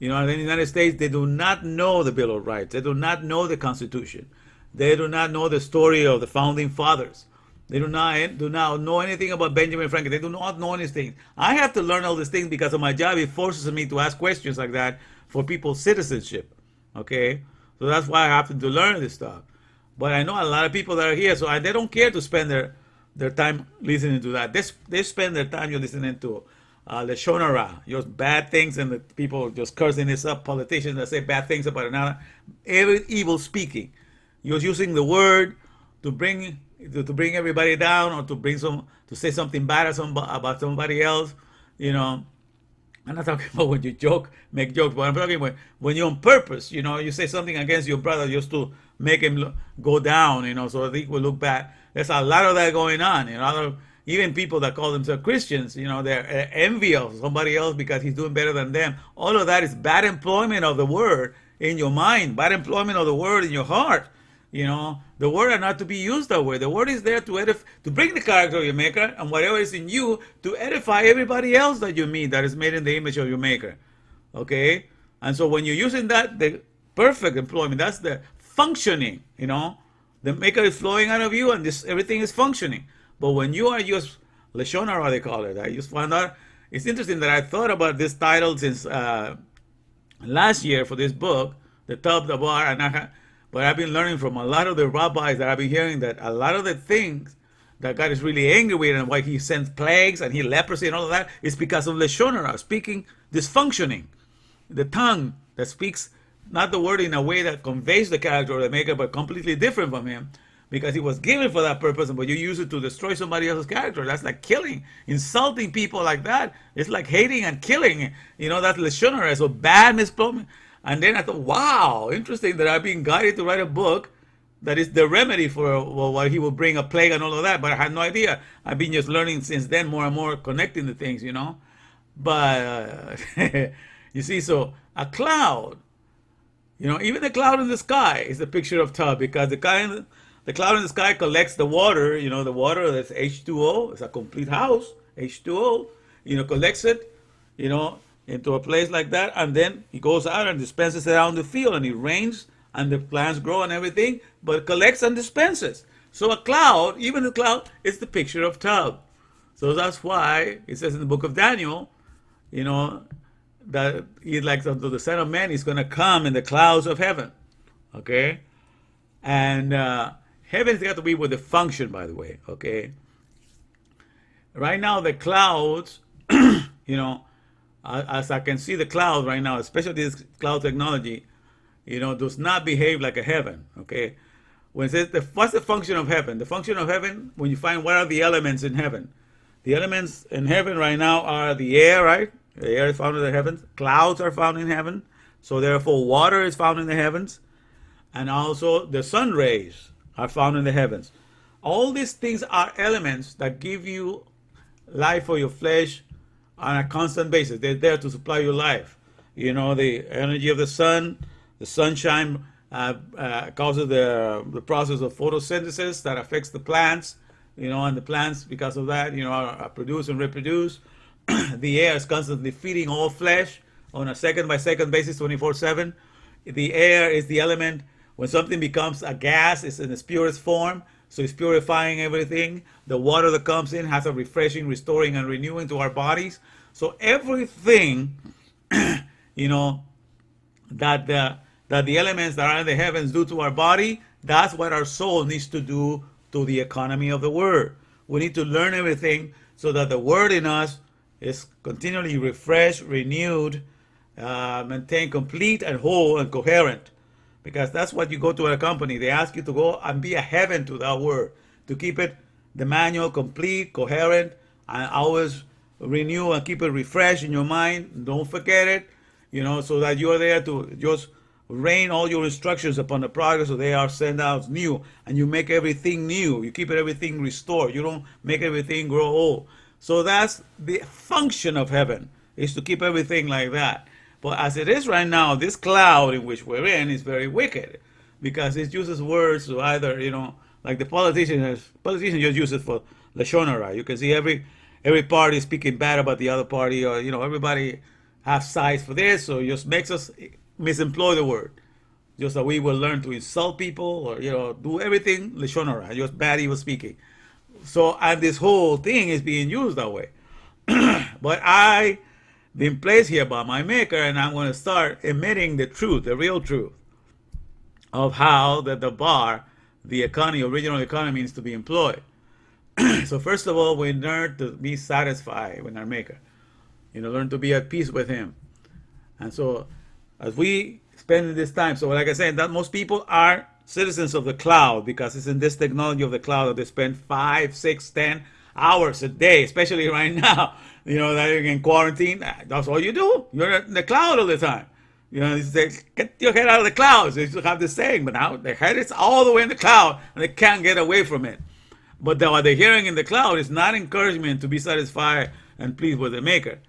in the United States, they do not know the Bill of Rights. They do not know the Constitution. They do not know the story of the founding fathers. They do not know anything about Benjamin Franklin. They do not know anything. I have to learn all these things because of my job. It forces me to ask questions like that for people's citizenship. Okay? So that's why I have to learn this stuff. But I know a lot of people that are here, so they don't care to spend their time listening to that. They spend their time just listening to Lashon Hara, just bad things, and the people just cursing this up, politicians that say bad things about another, every evil speaking. You're using the word to bring everybody down, or to say something bad about somebody else, you know. I'm not talking about when you make jokes, but I'm talking about when you're on purpose, you say something against your brother just to make him go down, so that he will look bad. There's a lot of that going on. Even people that call themselves Christians, they're envy of somebody else because he's doing better than them. All of that is bad employment of the word in your mind, bad employment of the word in your heart. The word are not to be used that way. The word is there to bring the character of your maker, and whatever is in you to edify everybody else that you meet that is made in the image of your maker. Okay? And so when you're using that, the perfect employment, that's the functioning, The maker is flowing out of you, and everything is functioning. But when you are just Lashon Hara, they call it. I just found out, it's interesting that I thought about this title since last year for this book, The Tub, the Bar, but I've been learning from a lot of the rabbis that I've been hearing that a lot of the things that God is really angry with and why he sends plagues and he leprosy and all of that is because of Lashon Hara, speaking dysfunctioning. The tongue that speaks not the word in a way that conveys the character of the maker, but completely different from him, because he was given for that purpose, but you use it to destroy somebody else's character. That's like killing, insulting people like that. It's like hating and killing. That's Lashon Hara, so bad misplacement. And then I thought, wow, interesting that I've been guided to write a book that is the remedy for what he will bring, a plague and all of that. But I had no idea. I've been just learning since then, more and more, connecting the things, But you see, so a cloud, even the cloud in the sky is a picture of tub, because the cloud in the sky collects the water, the water that's H2O. It's a complete house, H2O, collects it, into a place like that, and then he goes out and dispenses it out in the field, and it rains, and the plants grow and everything, but collects and dispenses. So a cloud, even the cloud, is the picture of tub. So that's why it says in the book of Daniel, that he's like the Son of Man is going to come in the clouds of heaven. Okay? And heaven's got to be with the function, by the way. Okay? Right now, the clouds, as I can see the cloud right now, especially this cloud technology, does not behave like a heaven. Okay, when it says what's the function of heaven? The function of heaven, when you find what are the elements in heaven, the elements in heaven right now are the air, right? The air is found in the heavens. Clouds are found in heaven. So therefore, water is found in the heavens, and also the sun rays are found in the heavens. All these things are elements that give you life for your flesh on a constant basis. They're there to supply your life. The energy of the sun, the sunshine causes the process of photosynthesis that affects the plants, and the plants, because of that, are produce and reproduce. The air is constantly feeding all flesh on a second by second basis, 24/7. The air is the element. When something becomes a gas, it's in its purest form, so it's purifying everything. The water that comes in has a refreshing, restoring, and renewing to our bodies. So everything, that the elements that are in the heavens do to our body, that's what our soul needs to do to the economy of the word. We need to learn everything so that the word in us is continually refreshed, renewed, maintained complete and whole and coherent. Because that's what you go to a company. They ask you to go and be a heaven to that word, to keep it, the manual, complete, coherent, and always renew and keep it refreshed in your mind. Don't forget it, so that you are there to just rain all your instructions upon the progress, so they are sent out new, and you make everything new. You keep everything restored. You don't make everything grow old. So that's the function of heaven, is to keep everything like that. But as it is right now, this cloud in which we're in is very wicked, because it uses words to either, like the politicians just use it for Lashon Hara. You can see every party speaking bad about the other party, or, everybody have sides for this, so it just makes us misemploy the word. Just that we will learn to insult people, or, do everything Lashon Hara, just bad evil speaking. So, and this whole thing is being used that way. But I been placed here by my maker, and I'm going to start emitting the truth, the real truth of how that the bar the economy, original economy, means to be employed. So first of all, we learn to be satisfied with our Maker. Learn to be at peace with Him. And so, as we spend this time, so like I said, that most people are citizens of the cloud because it's in this technology of the cloud that they spend 5, 6, 10 hours a day, especially right now. That you're in quarantine. That's all you do. You're in the cloud all the time. They say, get your head out of the clouds. They used to have this saying, but now their head is all the way in the cloud and they can't get away from it. But what they're hearing in the cloud is not encouragement to be satisfied and pleased with the Maker.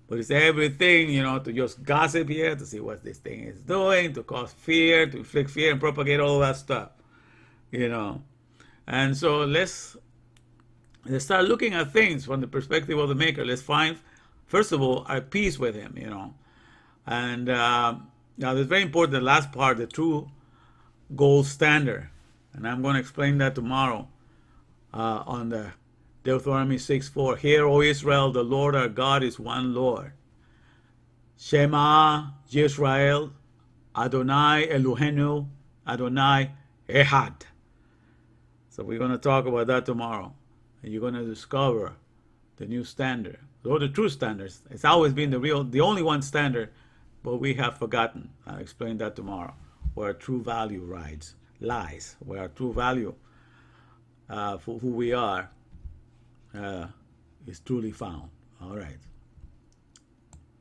But it's everything, to just gossip here, to see what this thing is doing, to cause fear, to inflict fear and propagate all that stuff. And so let's start looking at things from the perspective of the Maker. Let's find, first of all, our peace with Him, And now it's very important, the last part, the true gold standard. And I'm going to explain that tomorrow on the Deuteronomy 6:4. Hear, O Israel, the Lord our God is one Lord. Shema Yisrael, Adonai Elohenu, Adonai Ehad. So we're going to talk about that tomorrow. And you're going to discover the new standard. Those are the true standards. It's always been the only one standard, but we have forgotten. I'll explain that tomorrow. Where our true value lies. Where our true value for who we are is truly found. All right.